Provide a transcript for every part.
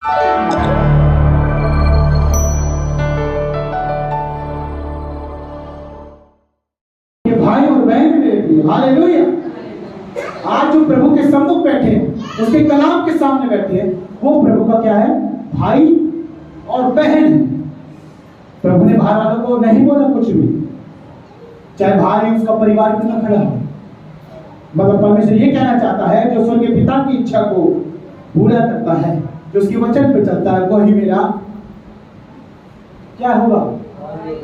ये भाई और बहन मेरे प्रिय, हालेलुया। आज जो प्रभु के सम्मुख बैठे हैं, उसके कलाम के सामने बैठे हैं, वो प्रभु का क्या है? भाई और बहन है। प्रभु ने बाहर वालों को नहीं बोला कुछ भी, चाहे बाहर ही उसका परिवार कितना खड़ा हो। मतलब परमेश्वर ये कहना चाहता है, जो स्वर्गीय पिता की इच्छा को पूरा करता है, जो उसके वचन पे चलता है, वही मेरा क्या होगा?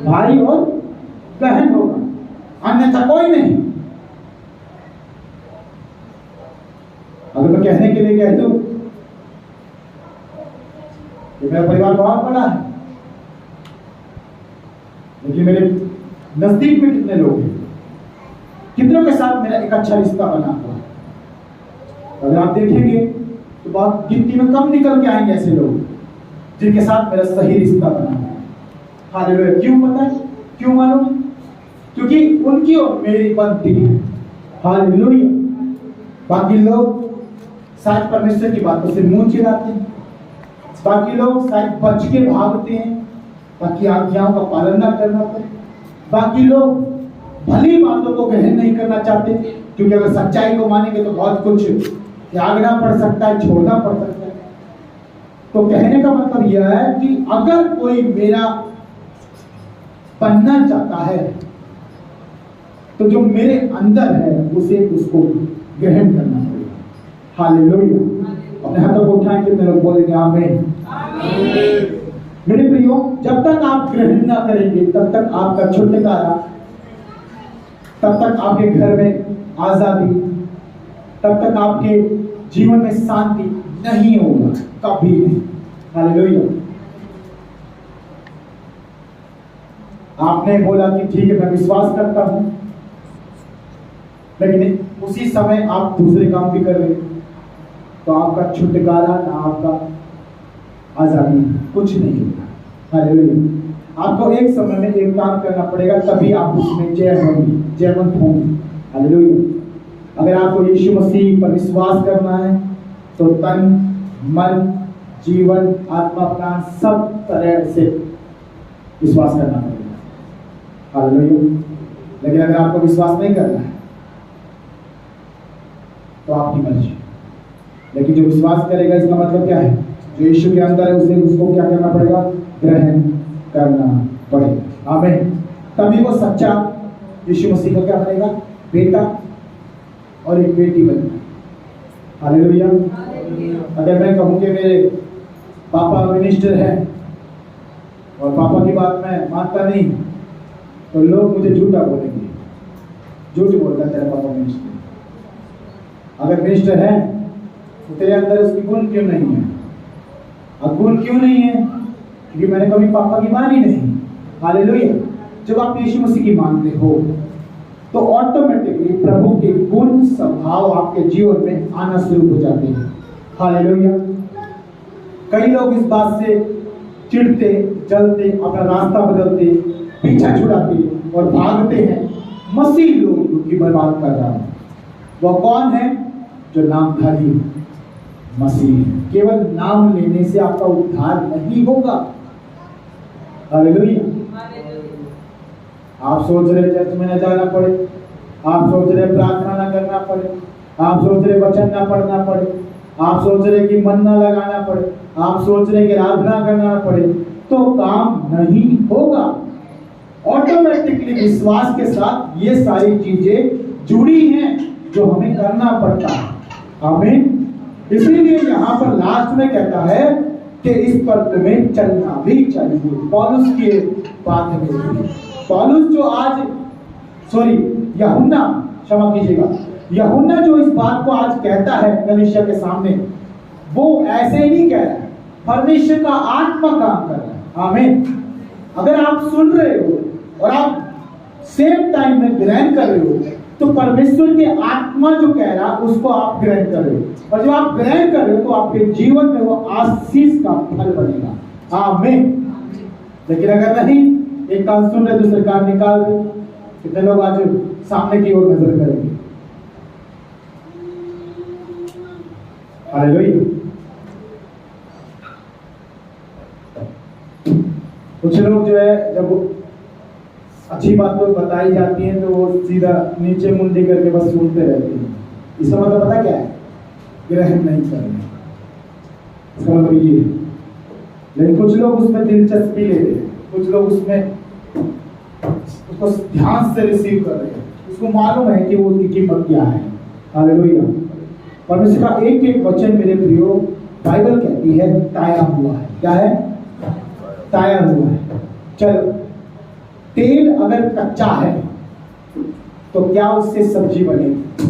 भाई और बहन होगा, अन्यथा कोई नहीं। अगर मैं कहने के लिए कह दूं कि मेरा परिवार बहुत बड़ा है, लेकिन मेरे नजदीक में कितने लोग हैं, कितनों के साथ मेरा एक अच्छा रिश्ता बना हुआ है, अगर आप देखेंगे तो बहुत गिनती में कम निकल के आएंगे ऐसे लोग जिनके साथ मेरा सही रिश्ता बना हुआ है। हालेलुया। क्यों पता है? क्यों मालूम? क्योंकि उनकी और मेरी बनती है। हालेलुया। बाकी लोग शायद परमेश्वर की बातों से मुंह चिढ़ाते हैं, बाकी लोग शायद बच के भागते हैं ताकि आज्ञाओं का पालन ना करना पड़े, बाकी लोग भली बातों को ग्रहण नहीं करना चाहते, क्योंकि अगर सच्चाई को मानेंगे तो बहुत कुछ त्यागना पड़ सकता है, छोड़ना पड़ सकता है। तो कहने का मतलब यह है कि अगर कोई मेरा बनना चाहता है तो जो मेरे अंदर है उसे उसको ग्रहण करना पड़ेगा। हालेलुया। अपने हाथों को उठाएं, कितने लोग बोलेंगे आमीन? मेरे प्रियो, जब तक आप ग्रहण ना करेंगे तब तक आपका छुटकारा, तब तक आपके घर में आजादी, तब तक आपके जीवन में शांति नहीं होगा, कभी नहीं। हालेलुया। आपने बोला कि ठीक है मैं विश्वास करता हूं, लेकिन उसी समय आप दूसरे काम भी कर रहे, तो आपका छुटकारा ना आपका आजादी कुछ नहीं होगा। हालेलुया। आपको एक समय में एक काम करना पड़ेगा, तभी आप उसमें जयवंत होंगे। हालेलुया। अगर आपको यीशु मसीह पर विश्वास करना है तो तन, मन, जीवन, आत्मा, प्राण सब तरह से विश्वास करना पड़ेगा। हालेलुया। लेकिन अगर आपको विश्वास नहीं करना है तो आपकी मर्जी, लेकिन जो विश्वास करेगा, इसका मतलब क्या है? जो यीशु के अंदर है उसे उसको क्या करना पड़ेगा? ग्रहण करना पड़ेगा। आमीन। तभी वो सच्चा यीशु मसीह का क्या बनेगा? बेटा और एक बेटी बनेगा। हालेलुया। अगर मैं कहूं कि मेरे पापा मिनिस्टर हैं और पापा की बात मैं मानता नहीं, तो लोग मुझे झूठा बोलेंगे, झूठ बोलता तेरा पापा मिनिस्टर। अगर मिनिस्टर है तो तेरे अंदर उसकी गुण क्यों नहीं है? अब गुण क्यों नहीं है? क्योंकि मैंने कभी पापा की मानी नहीं। हालेलुया। जब आप यीशु मसीह की मानते हो तो ऑटोमेटिकली प्रभु के गुण स्वभाव आपके जीवन में आना शुरू हो जाते हैं। हालेलुया। कई लोग इस बात से चिढ़ते, जलते, अपना रास्ता बदलते, पीछा छुड़ाते और भागते हैं मसीह लोग की बर्बाद कर रहा है। वह कौन है? जो नामधारी मसीह। केवल नाम लेने से आपका उद्धार नहीं होगा। हालेलुया। आप सोच रहे चर्च में न जाना पड़े, आप सोच रहे प्रार्थना न करना पड़े, आप सोच रहे वचन न पढ़ना पड़े, आप सोच रहे कि मन न लगाना पड़े, आप सोच रहे कि आराधना करना पड़े, तो काम नहीं होगा। ऑटोमेटिकली विश्वास के साथ ये सारी चीजें जुड़ी हैं जो हमें करना पड़ता है। आमीन। इसीलिए यहाँ पर लास्ट में कहता है कि इस पर तुम्हें चलना भी चाहिए। पौलुस की बात है। पौलुस जो आज यूहन्ना, क्षमा कीजिएगा, यूहन्ना जो इस बात को आज कहता है कलीसिया के सामने, वो ऐसे ही नहीं कह रहा है, परमेश्वर का आत्मा काम कर रहा है। आमीन। अगर आप सुन रहे हो और आप सेम टाइम में ग्रहण कर रहे हो तो परमेश्वर के आत्मा जो कह रहा है उसको आप ग्रहण कर रहे हो, और जब आप ग्रहण कर रहे हो तो आपके जीवन में वो आशीष का फल बनेगा। आमीन। लेकिन अगर नहीं, एक कान सुन रहे दूसरे कान निकाल रहे, कितने लोग आज सामने की ओर नजर करेंगे? हालेलुया। कुछ लोग जो है जब अच्छी बात तो बताई जाती है तो वो सीधा नीचे मुंडी करके बस सुनते रहते हैं। इसका मतलब पता क्या है? ग्रहण नहीं करना। इसका मतलब ये है। लेकिन कुछ लोग उसमें दिलचस्पी ले रहे हैं, कुछ लोग उसमें उसको ध्यान से रिसीव कर रहे हैं, उसको मालूम है कि वो उसकी कीमत क्या है। हालेलुया। परमेश्वर का एक एक वचन मेरे प्रियो बाइबल कहती है ताया हुआ है। क्या है? ताया हुआ है। चलो, तेल अगर कच्चा है तो क्या उससे सब्जी बनेगी?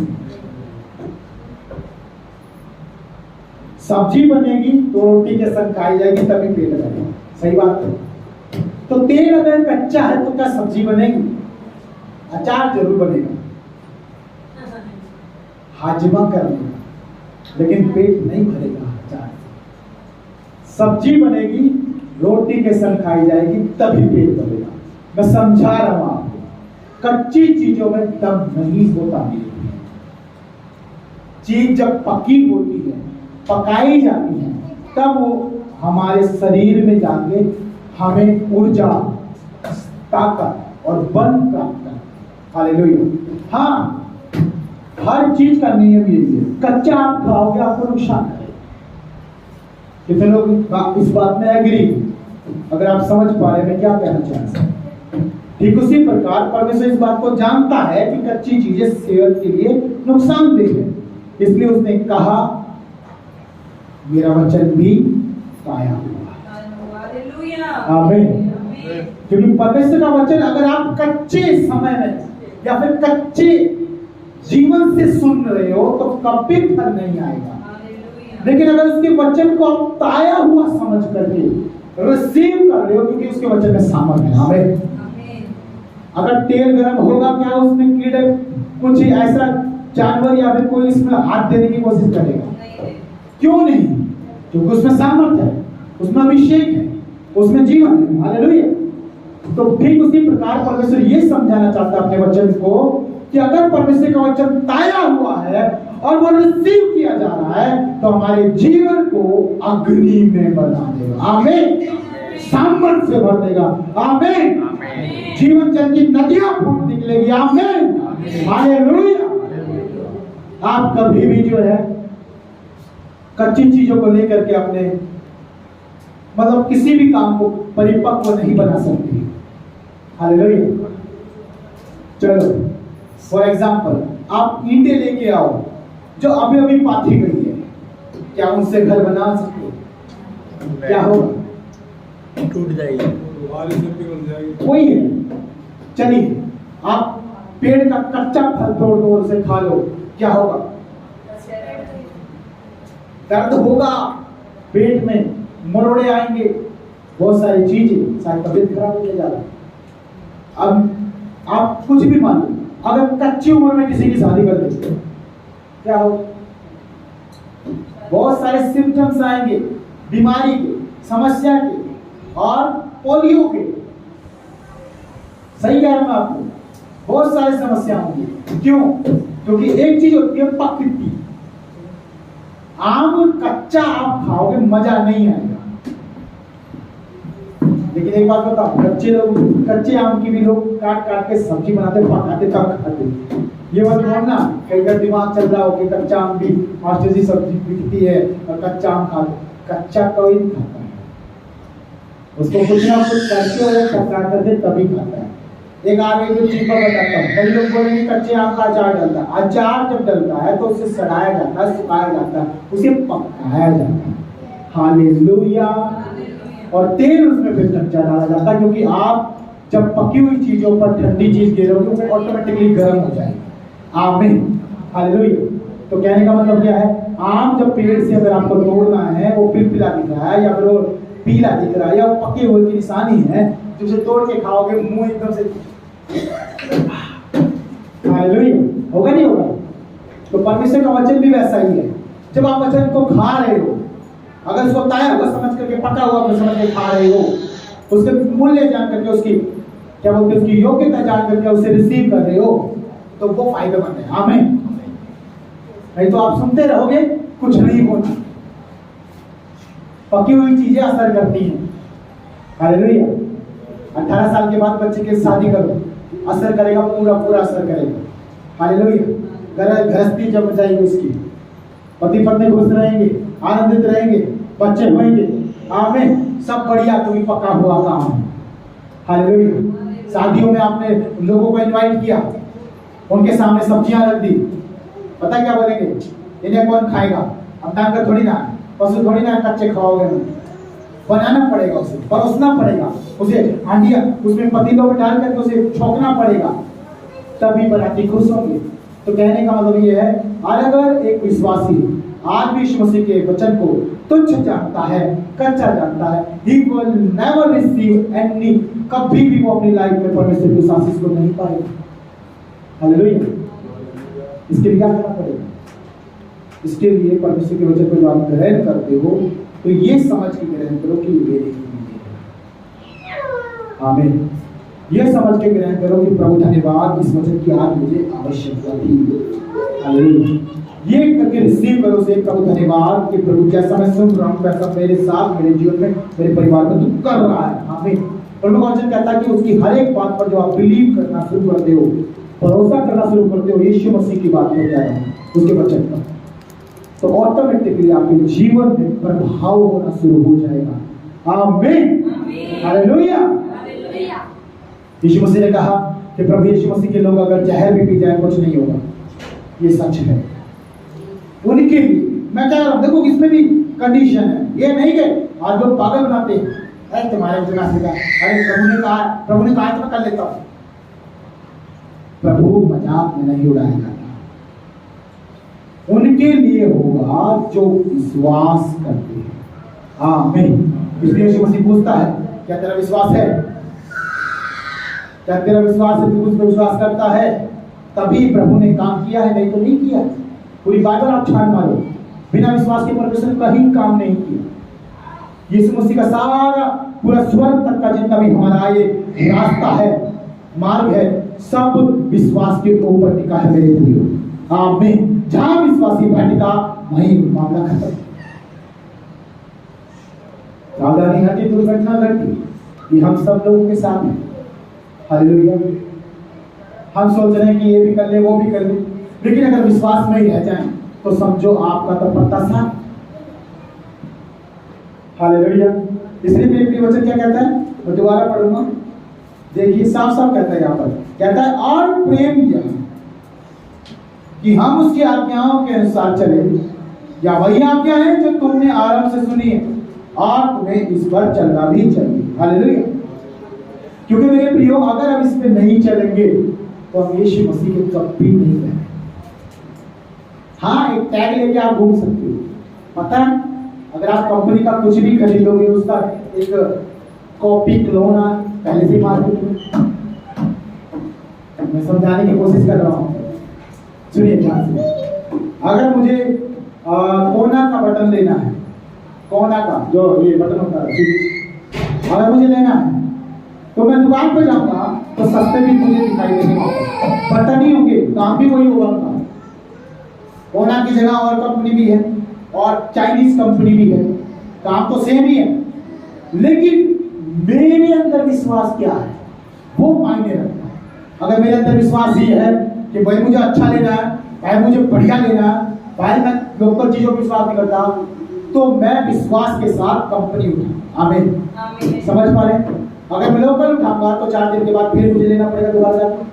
सब्जी बनेगी तो रोटी के संग खाई जाएगी, तभी पेट भरेगा। सही बात है। तो तेल अगर कच्चा है तो क्या सब्जी बनेगी? अचार जरूर बनेगा, हाजमा करेगा, लेकिन पेट नहीं भरेगा। अचार सब्जी बनेगी, रोटी के संग खाई जाएगी, तभी पेट भरेगा। मैं समझा रहा हूं आपको, कच्ची चीजों में दम नहीं होता। चीज जब पकी होती है, पकाई जाती है, तब वो हमारे शरीर में जाके हमें ऊर्जा, ताकत और बल प्राप्त करता है। हालेलुया। हाँ, हर चीज का नियम यही है। कच्चा आप खाओगे आपको नुकसान है। कितने लोग इस बात में एग्री? अगर आप समझ पा रहे मैं क्या कहना चाहता हूं। ठीक उसी प्रकार परमेश्वर इस बात को जानता है कि कच्ची चीजें सेहत के लिए नुकसानदेह है, इसलिए उसने कहा मेरा वचन भी पाया हुआ है। आमीन। क्योंकि परमेश्वर का वचन अगर आप कच्चे समय में या फिर कच्चे जीवन से सुन रहे हो तो कभी फल नहीं आएगा। लेकिन अगर उसके वचन को आप ताया हुआ समझ करके रिसीव कर रहे हो, क्योंकि उसके वचन में सामर्थ्य है। आमीन। अगर तेल गर्म होगा, क्या उसमें कीड़े कुछ ऐसा जानवर या फिर कोई इसमें हाथ देने की कोशिश करेगा? क्यों नहीं? क्योंकि उसमें सामर्थ्य है, उसमें अभिषेक है, उसमें जीवन है। हालेलुया। तो ठीक उसी प्रकार परमेश्वर ये समझाना चाहता है अपने वचन को कि अगर परमेश्वर का वचन ताया हुआ है और वो रिसीव किया जा रहा है तो हमारे जीवन को अग्नि में बना देगा। आमीन। सामर्थ से भर देगा। आमीन। जीवन जल की नदियां फूट निकलेगी। आमीन। हालेलुया। आप कभी भी जो है कच्ची चीजों को लेकर के अपने मतलब किसी भी काम को परिपक्व नहीं बना सकते। हालेलुया। चलो फॉर एग्जाम्पल, आप ईंटें लेके आओ जो अभी अभी पाथी गई है, क्या उनसे घर बना सकते? क्या होगा? टूट जाएगी, कोई है। चलिए आप पेड़ का कच्चा फल तोड़ दो, उसे खा लो, क्या होगा? दर्द होगा, पेट में मरोड़े आएंगे, बहुत सारी चीजें, शायद तबीयत खराब हो जाएगा। अब आप कुछ भी मान लो, अगर कच्ची उम्र में किसी की शादी कर देते क्या हो? बहुत सारे सिम्टम्स आएंगे, बीमारी के, समस्या के और पोलियो के। सही कह रहा हूं मैं आपको, बहुत सारी समस्या होंगी। क्यों? क्योंकि एक चीज होती है प्रकृति। आम कच्चा आप खाओगे मजा नहीं आएगा। लेकिन एक बात बताओ, कच्चे आम की भी लोग काट काट के सब्जी बनाते, पकाते, तब खाते। ये मत बोलना कई बार दिमाग चल रहा हो कि कच्चा आम भी मास्टर जी सब्जी बिकती है और कच्चा आम खाते। कच्चा कोई नहीं खाता है, उसको कुछ ना कुछ करके और पका करके तभी खाता है। एक आगे जो चीज को बताता हूँ, कई लोग बोलेंगे कच्चे आम का अचार डलता है। अचार जब डलता है तो उसे सड़ाया जाता है, सुखाया जाता है, उसे पकाया जाता है। हालेलुया। और तेल उसमें फिर कच्चा डाला जाता है, क्योंकि आप जब पकी हुई चीजों पर ठंडी चीज गिरोगे वो ऑटोमेटिकली गर्म हो जाएगी। आमीन। हालेलुया। तो कहने का मतलब क्या है? आम जब पेड़ से अगर आपको तोड़ना है, वो पिलपिला दिख रहा है या फिर वो पीला दिख रहा है या वो पके हुए की निशानी है, जो उसे तोड़ के खाओगे मुंह एकदम से हालेलुया होगा, नहीं होगा? तो परमेश्वर का वचन भी वैसा ही है। जब आप वचन को खा रहे हो, अगर उसको ताया हुआ समझ करके, पका हुआ समझ के खा रहे हो, उसके मूल्य जान करके, उसकी क्या बोलते हैं, उसकी योग्यता जान करके उसे रिसीव कर रहे हो, तो वो फायदेमंद है। आमीन। नहीं तो आप सुनते रहोगे, कुछ नहीं होना। पकी हुई चीजें असर करती हैं। हालेलुया। 18 साल के बाद बच्चे की शादी करो, असर करेगा, पूरा असर करेगा। हालेलुया। गृहस्थी जम जाएगी उसकी, पति पत्नी खुश रहेंगे, आनंदित रहेंगे, बच्चे होंगे। आमीन। सब बढ़िया, क्योंकि पक्का हुआ काम है। हालेलुया। शादियों में आपने लोगों को इनवाइट किया, उनके सामने सब्जियां रख दी, पता क्या बोलेंगे? इन्हें कौन खाएगा? अब डांगर थोड़ी ना, पशु थोड़ी ना कच्चे खाओगे। बनाना पड़ेगा, उसे परोसना पड़ेगा, उसे हांडिया उसमें पतीलों में डाल करके उसे छोंकना पड़ेगा, तभी बराती खुश होंगे। तो कहने का मतलब ये है, अगर एक विश्वासी आज भी यीशु मसीह के वचन को तुच्छ जानता है, कच्चा जानता है, he will never receive any, कभी भी वो अपनी लाइफ में परमेश्वर की आशीष को नहीं पाएगा। हालेलुया। इसके लिए क्या करना पड़ेगा? इसके लिए परमेश्वर के वचन को जो आप ग्रहण करते हो, तो ये समझ के ग्रहण करो कि ये मेरे लिए है। आमीन। ये समझ के ग्रहण करो कि प्रभु धन्यवाद, इस वचन की आज मुझे आवश्यकता थी। हालेलुया। ये करके रिसीव करो से प्रभु धन्यवाद कि प्रभु जैसा मैं सुन रहा हूँ वैसा मेरे साथ, मेरे जीवन में, मेरे परिवार में तू कर रहा है। आमीन। प्रभु का वचन कहता है कि उसकी हर एक बात पर जो आप बिलीव करना शुरू करते हो, भरोसा करना शुरू करते हो यीशु मसीह की बात में, क्या है उसके वचन पर, तो ऑटोमेटिकली आपके जीवन में प्रभाव होना शुरू हो जाएगा। आमीन। हालेलुया। यीशु मसीह ने कहा कि प्रभु यीशु मसीह के लोग अगर जहर भी पी जाए कुछ नहीं होगा। ये सच है उनके लिए। मैं कह रहा हूं, देखो इसमें भी कंडीशन है, ये नहीं कि आज लोग पागल बनाते हैं, अरे तुम्हारे वचन से कहा, अरे प्रभु ने कहा तो मैं कर लेता हूं। प्रभु मजाक में नहीं उड़ाया जाता, उनके लिए होगा जो विश्वास करते हैं। आमीन। इसलिए यीशु मसीह पूछता है, क्या तेरा विश्वास है? क्या तेरा विश्वास है? तू उस पर विश्वास करता है तभी प्रभु ने काम किया है, नहीं तो नहीं किया। पूरी बाइबल आप छान मारो, बिना विश्वास के परमेश्वर ने कहीं काम नहीं किया। यीशु मसीह का सारा पूरा स्वर्ग तक का जितना भी हमारा ये रास्ता है, मार्ग है, सब विश्वास के ऊपर टिका है मेरे प्रियो। आमीन। जहां विश्वासी भटका वहीं मामला खत्म। सावधानी हटी, दुर्घटना घटी, ये हम सब लोगों के साथ है। हालेलुया। हम सोच रहे हैं कि ये भी कर ले, वो भी कर ले, लेकिन अगर विश्वास में ही रह जाए तो समझो आपका तो पत्ता साफ। हालेलुया। इसलिए मेरे प्रिय वचन क्या कहता है, मैं दोबारा पढ़ूंगा, देखिए साफ साफ कहता है यहाँ पर, कहता है और प्रेम यह कि हम उसकी आज्ञाओं के अनुसार चले, या वही आज्ञा है जो तुमने आरंभ से सुनी है, और तुम्हें इस पर चलना भी चाहिए। हालेलुया। क्योंकि मेरे प्रियो, अगर हम इस पे नहीं चलेंगे तो हम यीशु मसीह के कभी नहीं रहेंगे। हाँ, एक टैग लेके आप घूम सकते हो, पता है, अगर आप कंपनी का कुछ भी खरीदोगे उसका एक कॉपी क्लोन है पहले से मार्केट में। मैं समझाने की कोशिश कर रहा हूँ, सुनिए ध्यान से। अगर मुझे कोना का बटन लेना है, कोना का जो ये बटन होता है, अगर मुझे लेना है तो मैं दुकान पर जाऊंगा तो सस्ते भी मुझे दिखाई देंगे, बटन ही होंगे, काम भी वही होगा उनका। कोना की जगह और कंपनी भी है और चाइनीज कंपनी भी है, काम तो सेम ही है, लेकिन मेरे अंदर विश्वास क्या है वो मायने रखता है। अगर मेरे अंदर विश्वास ये है कि भाई मुझे अच्छा लेना है, भाई मुझे बढ़िया लेना है, भाई मैं लोकल चीजों पर विश्वास नहीं करता, तो मैं विश्वास के साथ कंपनी उठा। आमीन। समझ पा रहे? अगर मैं लोकल उठाऊंगा तो 4 दिन के बाद फिर मुझे लेना पड़ेगा दोबारा जाकर,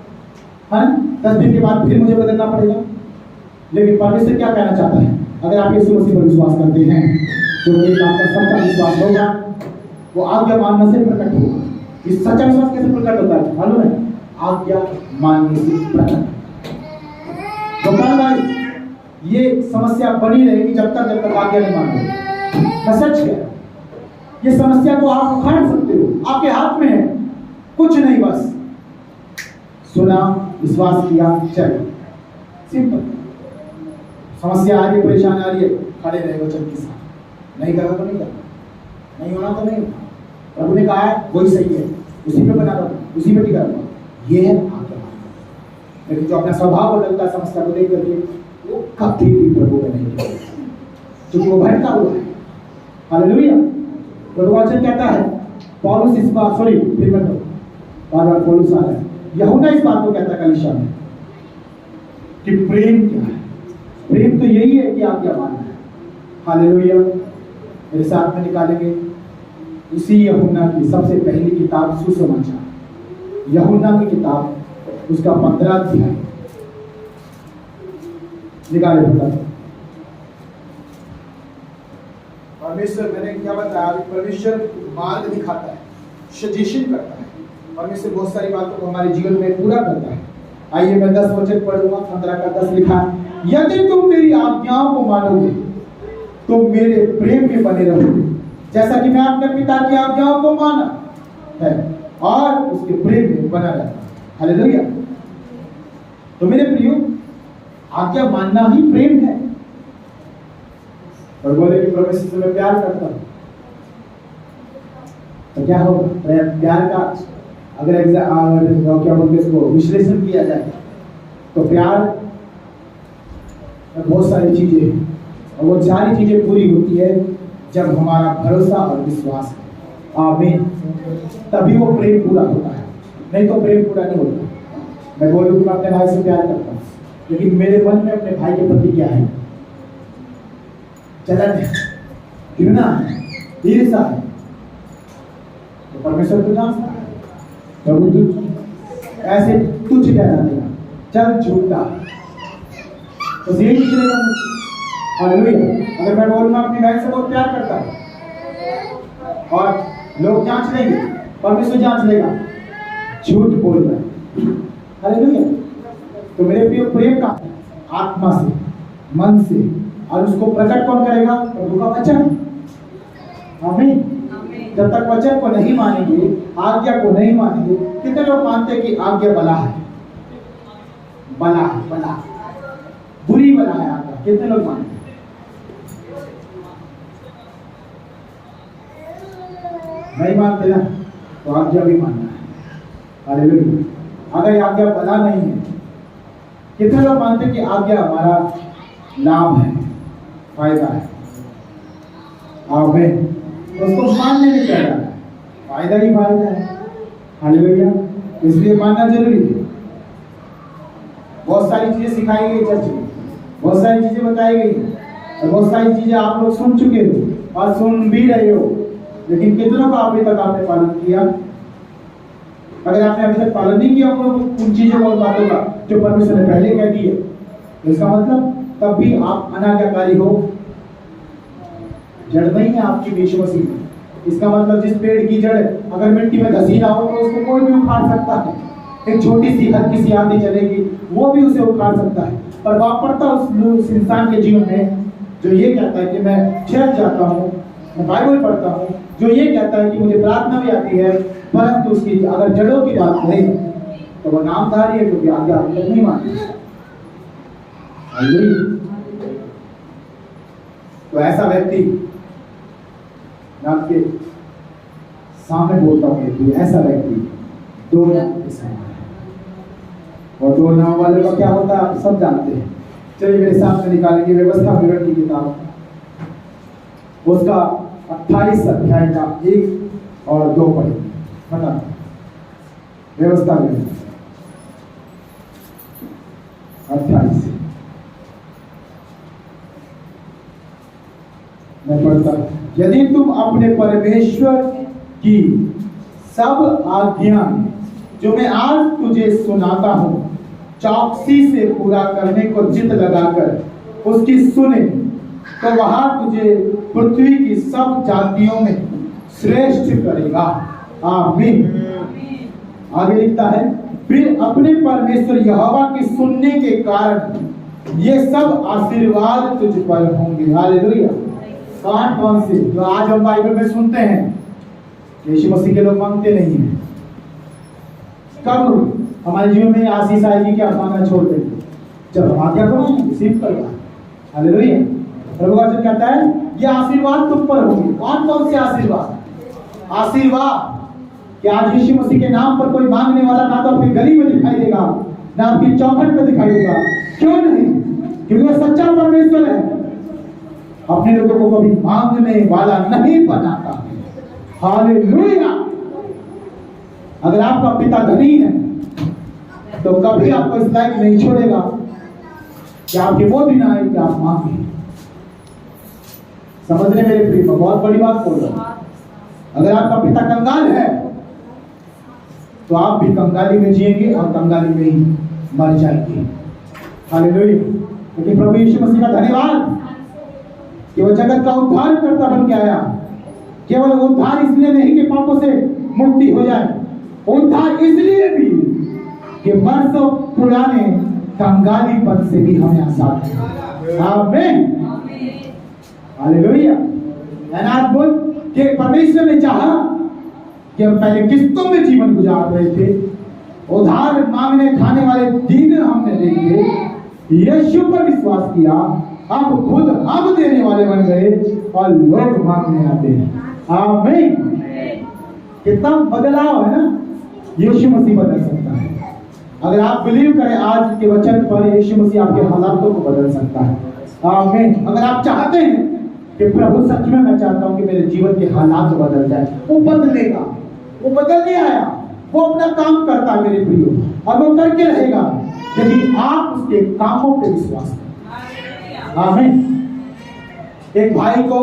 है 10 दिन के बाद फिर मुझे बदलना पड़ेगा। लेकिन परमेश्वर क्या कहना चाहता है, अगर आप यीशु मसीह पर विश्वास करते हैं, जो एक आपका सच्चा विश्वास होगा, वो आज्ञा मानने से प्रकट होगा। इस सच्चा विश्वास कैसे प्रकट होता है मालूम है? आज्ञा मानने से प्रकट। गोपाल भाई, ये समस्या बनी रहेगी जब तक आज्ञा नहीं मानोगे। मैं सच कह रहा हूं, ये समस्या को आप उखाड़ सकते हो, आपके हाथ में है, कुछ नहीं, बस सुना, विश्वास किया, चलो, सिंपल। समस्या आ रही है, परेशानी आ रही है, खड़े रहे वचन के साथ, नहीं करा तो नहीं करना, नहीं होना तो नहीं होना। प्रभु ने कहा है वही सही है, उसी पे बना रहा, उसी पे टिका रहा, ये है आज्ञा। लेकिन जो अपना स्वभाव बदलता समस्या को लेकर के, वो कभी भी प्रभु में नहीं टिकेगा, क्योंकि वो भटका हुआ है। हालेलुया। प्रभु वचन कहता है पौलुस इस बात सॉरी फिर मैं बार पौलुस आ रहा है, यूहन्ना इस बात को कहता है कलीसिया में कि प्रेम क्या है। प्रेम तो यही है कि आज्ञा मानना है। हालेलुया। मेरे साथ में निकालेंगे उसी यूहन्ना की सबसे पहली किताब सुसमाचार, यूहन्ना की किताब उसका 15 अध्याय निकाले होता है। परमेश्वर मैंने क्या बताया, परमेश्वर मार्ग दिखाता है, सजेशन करता है। परमेश्वर बहुत सारी बातों को हमारे जीवन में पूरा करता है। आइए मैं 10 वचन पढ़ूंगा। 15 का 10 लिखा है, यदि तुम मेरी आज्ञाओं को मानोगे तो मेरे प्रेम में बने रहोगे, जैसा कि मैं अपने पिता की आज्ञाओं को माना है और उसके प्रेम में बना रहता। हालेलुया। तो मेरे प्रियो, आज्ञा मानना ही प्रेम है। और बोले कि परमेश्वर से मैं प्यार करता हूं, तो क्या होगा? प्यार का अगर क्या बोलते इसको विश्लेषण किया जाए तो प्यार में बहुत सारी चीजें हैं, और वो सारी चीजें पूरी होती है जब हमारा भरोसा और विश्वास है। आमीन। तभी वो प्रेम पूरा होता है, नहीं तो प्रेम पूरा नहीं होता। मैं बोलूँ कि मैं अपने भाई से प्यार करता हूँ, लेकिन मेरे मन में अपने भाई के प्रति क्या है? जलन है, घृणा है, ईर्ष्या है। तो परमेश्वर तो जानता है, प्रभु तुझ ऐसे तुझ कहना देगा, चल झूठा, तो यही निकलेगा मुझसे। हालेलुया। अगर मैं बोलूँ अपनी बहन से बहुत प्यार करता है और लोग जांच लेंगे, परमेश्वर जांच लेगा, झूठ बोल रहा है। हालेलुया। तो मेरे प्रिय, प्रेम का आत्मा से, मन से, और उसको प्रकट कौन करेगा? प्रभु का वचन। आमीन। जब तक वचन को नहीं मानेंगे, आज्ञा को नहीं मानेंगे, कितने लोग मानते हैं कि आज्ञा बला है, बला है, बला बुरी बला है आज्ञा? कितने लोग मानते हैं? नहीं मानते ना, तो आज्ञा भी मानना है। हालेलुया। अगर आज्ञा बला नहीं है, कितने लोग मानते हैं कि आज्ञा हमारा लाभ है, फायदा है? आमीन। उसको मानने में क्या है? फायदा ही फायदा है। हालेलुया। इसलिए मानना जरूरी है। बहुत सारी चीजें सिखाई गई चर्च में, बहुत सारी चीजें बताई गई, और बहुत सारी चीजें आप लोग सुन चुके हो और सुन भी रहे हो, लेकिन कितनों का अभी तक आपने पालन किया? अगर आपने अभी तक पालन नहीं किया उन चीजों और बातों का जो परमेश्वर ने पहले कह दी है, इसका मतलब तब भी आप अनाज्ञाकारी हो। जड़ नहीं है आपकी बीच मसीह में। इसका मतलब जिस पेड़ की जड़ अगर मिट्टी में घसीटा हो तो उसको कोई भी उखाड़ सकता है। एक छोटी सी हल्की सी आंधी चलेगी, वो भी उसे उखाड़ सकता है। पर वापरता उस इंसान के जीवन में जो ये कहता है कि मैं चर्च जाता हूँ, मैं बाइबल पढ़ता हूँ, जो ये कहता है कि मुझे प्रार्थना भी आती है, परंतु उसकी अगर जड़ों की बात नहीं तो वह नामधारी है, क्योंकि आज्ञा नहीं मानता। तो ऐसा व्यक्ति, मैं आपके सामने बोलता हूँ, ऐसा व्यक्ति दो नाम के समान है। और दो नाम वाले का क्या होता है आप सब जानते हैं। चलिए मेरे सामने निकालेंगे व्यवस्था विवरण की किताब, उसका 28 अध्याय का 1 और 2 पढ़ेंगे। बता व्यवस्था विवरण 28 मैं पढ़ता हूं। यदि तुम अपने परमेश्वर की सब आज्ञा जो मैं आज तुझे सुनाता हूं चौकसी से पूरा करने को जिद लगाकर उसकी सुने, तो वह तुझे पृथ्वी की सब जातियों में श्रेष्ठ करेगा। आमीन। आगे लिखता है, फिर अपने परमेश्वर यहोवा की सुनने के कारण ये सब आशीर्वाद तुझ पर होंगे। हालेलुया। कौन से जो आज हम बाइबल में सुनते हैं, यीशु मसीह के लोग मांगते नहीं हैं। कब हमारे जीवन में आशीष आएगी कि आप मांगना छोड़ देंगे? जब हम आज्ञा को मानेंगे। सिंपल बात। हालेलुया। प्रभु का वचन कहता है ये आशीर्वाद तुम पर होंगे। कौन से आशीर्वाद? आशीर्वाद कि आज यीशु मसीह के नाम पर कोई मांगने वाला ना तो आपकी गली में दिखाई देगा, ना आपकी चौखट में दिखाई देगा। क्यों नहीं? क्योंकि वो सच्चा परमेश्वर है, अपने लोगों को कभी मांगने वाला नहीं बनाता। हालेलुया। अगर आपका पिता धनी है तो कभी आपको इस लायक नहीं छोड़ेगा कि आपके वो दिन आए कि आप मांगे। समझ रहे मेरे प्रिय, बहुत बड़ी बात बोल रहा हूं। अगर आपका पिता कंगाल है तो आप भी कंगाली में जिएंगे और कंगाली में ही मर जाएंगे। हालेलुया। लेकिन प्रभु यीशु मसीह का धन्यवाद कि वो जगत का उद्धार करता बन के आया। केवल उद्धार इसलिए नहीं कि पापों से मुक्ति हो जाए, उद्धार इसलिए भी कि वर्षों पुराने कंगाली पद से भी हमें आजाद है। आमीन, हालेलुया। आज बोल कि परमेश्वर ने चाहा कि हम पहले किस्तों में जीवन गुजार रहे थे, उधार मांगने खाने वाले दिन हमने देखे, यीशु पर विश्वास किया, अब खुद अब देने वाले बन गए और लोग मांगने आते हैं। आमीन। कितना बदलाव है ना, यीशु मसीह बदल सकता है। अगर आप बिलीव करें आज के वचन पर, यीशु मसीह आपके हालातों को बदल सकता है। आमीन। अगर आप चाहते हैं कि प्रभु सच में मैं चाहता हूं कि मेरे जीवन के हालात बदल जाए, वो बदलेगा। वो बदलने आया, वो अपना काम करता है मेरे प्रियो, और वो करके रहेगा यदि आप उसके कामों पे विश्वास करें। आमीन। एक भाई को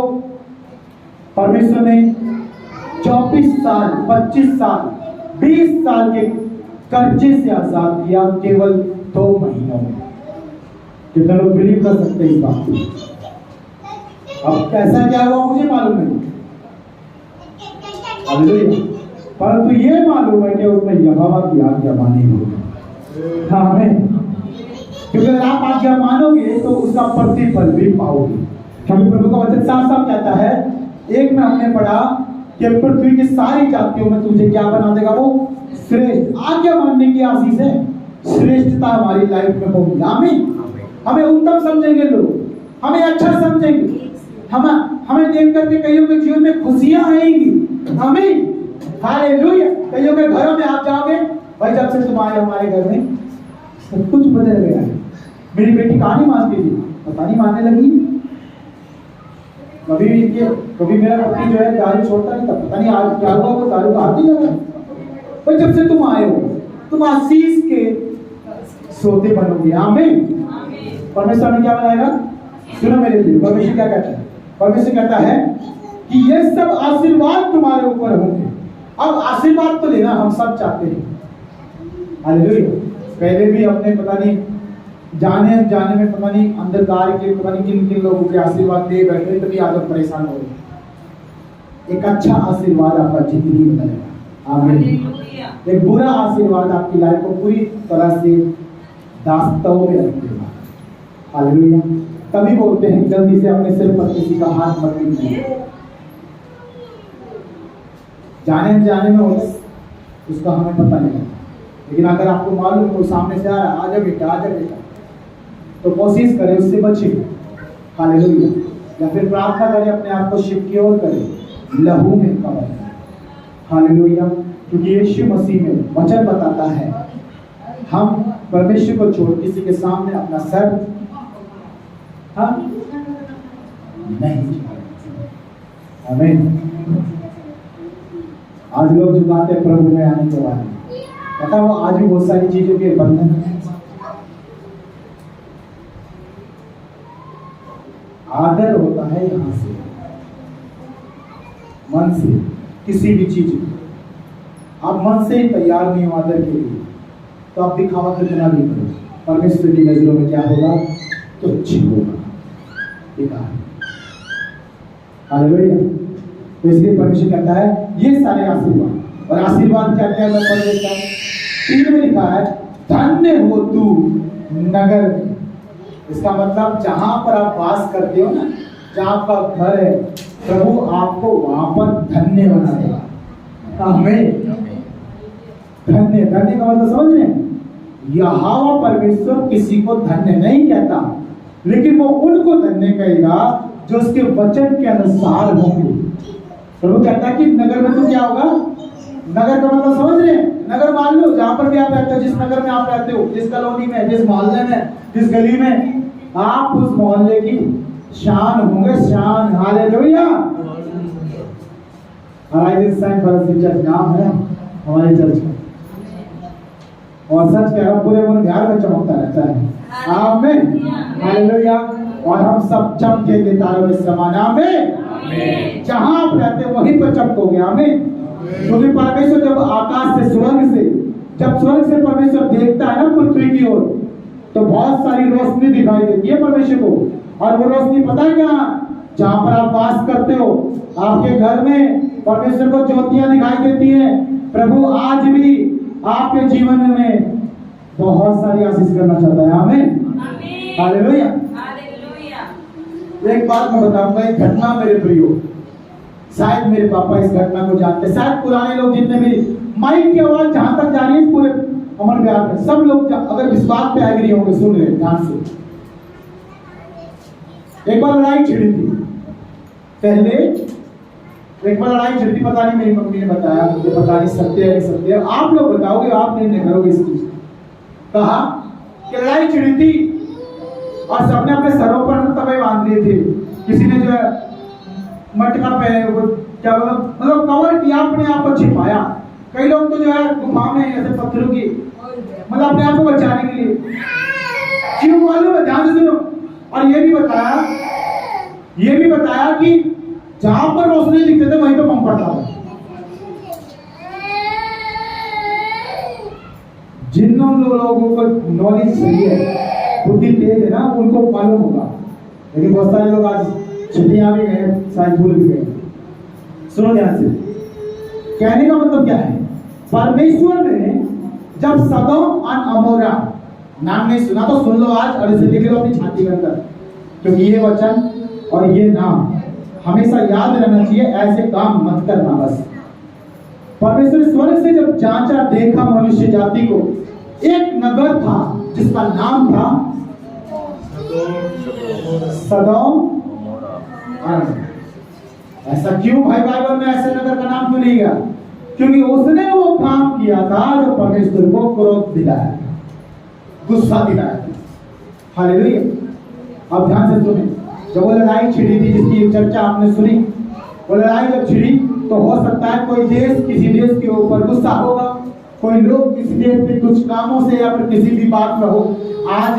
परमेश्वर ने 24 साल, 25 साल, 20 साल के कर्जे से आजाद किया केवल 2 महीनों में। कितने लोग बिलीव कर सकते हैं इस बात को? अब कैसा क्या हुआ मुझे मालूम नहीं, परंतु ये मालूम है कि उसमें यहोवा की आज्ञा मानी होगी। हाँ, क्योंकि अगर आप आज्ञा मानोगे तो उसका प्रतिफल भी पाओगे। क्योंकि प्रभु का वचन साफ साफ कहता है, एक में हमने पढ़ा कि पृथ्वी की सारी जातियों में तुझे क्या बना देगा? वो श्रेष्ठ। आज्ञा मानने की आशीष है, श्रेष्ठता हमारी लाइफ में होगी। आमीन। हमें उत्तम समझेंगे लोग, हमें अच्छा समझेंगे, हमें देख करके कईयों के जीवन में खुशियां आएंगी। आमीन, हालेलुया। कईयों के घरों में आप जाओगे, भाई जब से तुम आए हमारे घर में सब कुछ बदल गया है। मेरी बेटी कहानी मानती थी, पता नहीं मानने लगी। कभी मेरा पति जो है दारू छोड़ता नहीं था, पता नहीं आज क्या हुआ, वो दारू का आदि लगा। पर जब से तुम आए हो, तुम आशीष के सोते बनोगे। आमीन। परमेश्वर ने क्या बनाएगा? सुनो मेरे प्रिय, परमेश्वर क्या कहता है? परमेश्वर कहता है कि ये सब आशीर्वाद तुम्हारे ऊपर होंगे। अब आशीर्वाद तो लेना हम सब चाहते हैं। हालेलुया। पहले भी अपने पता नहीं जाने में पता नहीं अंधकार के पता नहीं किन किन लोगों के आशीर्वाद ले बैठे, तभी आज हम परेशान हो रहे। एक अच्छा आशीर्वाद आपका जिंदगी में बनेगा। आमीन। एक बुरा आशीर्वाद आपकी लाइफ को पूरी तरह से दास्तों में रख देगा। हालेलुया। तभी बोलते हैं जल्दी से अपने सिर पर किसी का हाथ मत लीजिए। जाने में उसका हमें पता नहीं लगता, लेकिन अगर आपको मालूम हो सामने से आ रहा, आजा बेटा, तो कोशिश करें उससे बचे। हालेलुया। या फिर प्रार्थना करें, अपने आप को शिव की ओर करें, लहू में कवर करें। हालेलुया। क्योंकि यीशु मसीह में वचन बताता है, हम परमेश्वर को छोड़ किसी के सामने अपना सर नहीं। आमीन। आज लोग झुकाते हैं प्रभु में आने के बाद, पता वो आज भी बहुत सारी चीजों के बंधन है। आदर होता है यहाँ से, मन से, किसी भी चीज को आप मन से ही तैयार नहीं हो आदर के लिए, तो आप दिखावा कितना भी करो, परमेश्वर की नजरों में क्या होगा? तो अच्छी होगा। हालेलुया। तो इसलिए परमेश्वर कहता है ये सारे आशीर्वाद, और आशीर्वाद क्या क्या मैं पढ़ देता हूँ। 3 में लिखा है, धन्य हो तू नगर में। इसका मतलब जहां पर आप वास करते हो ना, जहां आपका घर है, प्रभु आपको वहां पर धन्य बना देगा। आमीन। धन्य का मतलब समझ रहे हैं? यहोवा परमेश्वर किसी को धन्य नहीं कहता, लेकिन वो उनको धन्य कहेगा जो उसके वचन के अनुसार होंगे। प्रभु कहता है कि नगर में तो क्या होगा? नगर का मतलब समझ रहे हैं? नगर मान लो जहां पर भी आप रहते हो, जिस नगर में आप रहते हो, जिस कॉलोनी में, जिस मोहल्ले में, जिस गली में, आप उस मोहल्ले की शान होंगे। शान। हालेलुया। नाम है हमारी चर्च में। और सच कह रहा हूं, पूरे मन घर में चमकता रहता है। आमीन, हालेलुया। और हम सब चमकेंगे तारों के समान। आमीन। जहां आप रहते हैं वहीं पर चमकोगे। आमीन। क्योंकि परमेश्वर जब आकाश से जब स्वर्ग से परमेश्वर देखता है ना पृथ्वी की ओर, तो बहुत सारी रोशनी दिखाई देती है परमेश्वर को। और वो रोशनी पता है क्या? जहां पर आप वास करते हो, आपके घर में परमेश्वर को ज्योतियां दिखाई देती हैं। प्रभु आज भी आपके जीवन में बहुत सारी आशीष करना चाहता है। आमीन, हालेलुया। एक बात मैं बताऊंगा, एक घटना मेरे प्रियो, शायद मेरे पापा इस घटना को जानते हैं, शायद पुराने लोग जितने भी माइक की आवाज जहां तक जा रही है पूरे अमर बिहार में, सब लोग अगर इस बात पे एग्री होंगे, सुन रहे ध्यान से। एक बार लड़ाई छिड़ी थी पहले, एक बार लड़ाई छिड़ी थी, पता नहीं मेरी मम्मी ने बताया, मुझे पता नहीं सत्य है नहीं सत्य है, आप लोग बताओगे, आप नहीं करोगे इस चीज। कहा कि लड़ाई छिड़ी थी और सबने अपने सरों पर तवे बांध दिए थे। किसी ने जो है मटका पहने, क्या मतलब कवर किया, अपने आप को छिपाया। कई लोग तो जो है गुफा में ऐसे पत्थरों की मतलब अपने आप को बचाने के लिए, क्यों मालूम है? ध्यान से सुनो। और ये भी बताया कि जहां पर रोशनी दिखते थे वहीं पे बम पड़ता था। जिन लोगों को नॉलेज सही है, बुद्धि तेज है ना, उनको मालूम होगा। लेकिन बहुत सारे लोग आज छुट्टियां भी गए, शायद भूल भी गए। सुनो ध्यान से, कहने का मतलब क्या है? परमेश्वर ने जब सदोम और अमोरा, नाम नहीं सुना तो सुन लो आज और इसे लिख लो अपनी छाती के अंदर, क्योंकि ये वचन और ये नाम हमेशा याद रहना चाहिए। ऐसे काम मत करना बस। परमेश्वर स्वर्ग से जब जांचा देखा मनुष्य जाति को, एक नगर था जिसका नाम था सदोम। ऐसा क्यों भाई? बाइबल में ऐसे नगर का नाम क्यों नहीं गया? क्योंकि उसने वो काम किया था जो परमेश्वर को क्रोध दिलाया, गुस्सा दिलाया। हालेलुया। अब ध्यान से सुने, जब वो लड़ाई छिड़ी थी जिसकी चर्चा आपने सुनी, वो लड़ाई जब छिड़ी तो हो सकता है कोई देश किसी देश के ऊपर गुस्सा होगा, कोई लोग किसी देश के कुछ कामों से या फिर किसी भी बात में हो। आज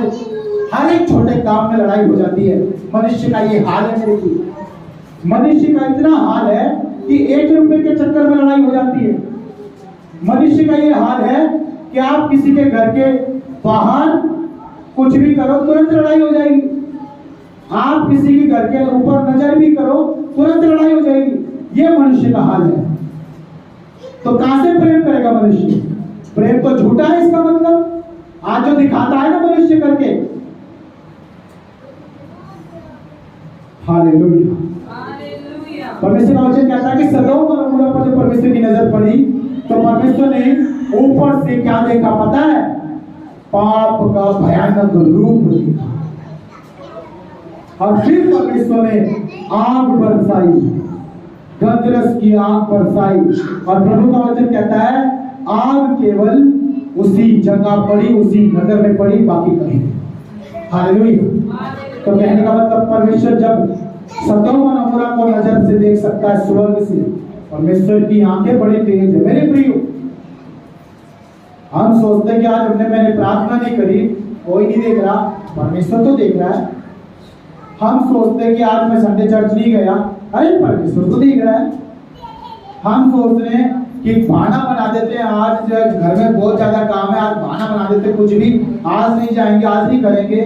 हर एक छोटे काम में लड़ाई हो जाती है। मनुष्य का ये हाल है मेरे की, मनुष्य का इतना हाल है कि 1 रुपए के चक्कर में लड़ाई हो जाती है। मनुष्य का ये हाल है कि आप किसी के घर के बाहर कुछ भी करो तुरंत लड़ाई हो जाएगी। आप किसी के घर के ऊपर नजर भी करो तुरंत लड़ाई हो जाएगी। ये मनुष्य का हाल है। तो कहां से प्रेम करेगा मनुष्य? प्रेम तो झूठा है इसका मतलब। आज जो दिखाता है ना मनुष्य करके, हालेलुया। परमेश्वर का वचन कहता है कि सदोम और अमोरा पर जब परमेश्वर की नजर पड़ी तो परमेश्वर ने ऊपर से क्या देखा पता है? पाप का भयानक रूप देखा। और फिर परमेश्वर ने आग बरसाई, गंधरस की आग बरसाई। और प्रभु का वचन कहता है आग केवल उसी जगह पड़ी, उसी नगर में पड़ी, बाकी कहीं। हालेलुया। तो कहने का मतलब परमेश्वर जब सदोम और अमोरा को नजर से देख सकता है स्वर्ग से, परमेश्वर की आंखें बड़ी तेज है मेरे प्रियो। हम सोचते हैं कि आज मैंने प्रार्थना नहीं करी, कोई नहीं देख रहा, परमेश्वर तो देख रहा है। हम सोचते हैं कि आज मैं संडे चर्च नहीं गया, अरे परमेश्वर तो देख रहा है। हम सोच रहे हैं कि बहाना बना देते हैं, आज जो घर में बहुत ज्यादा काम है, आज बहाना बना देते हैं, कुछ भी आज नहीं जाएंगे, आज नहीं करेंगे,